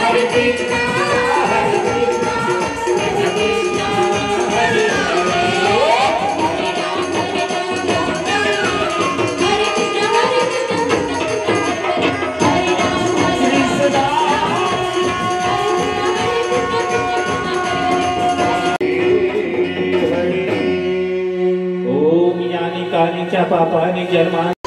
Speaker 5: ओम यानी कानी च पापानि जन्मानि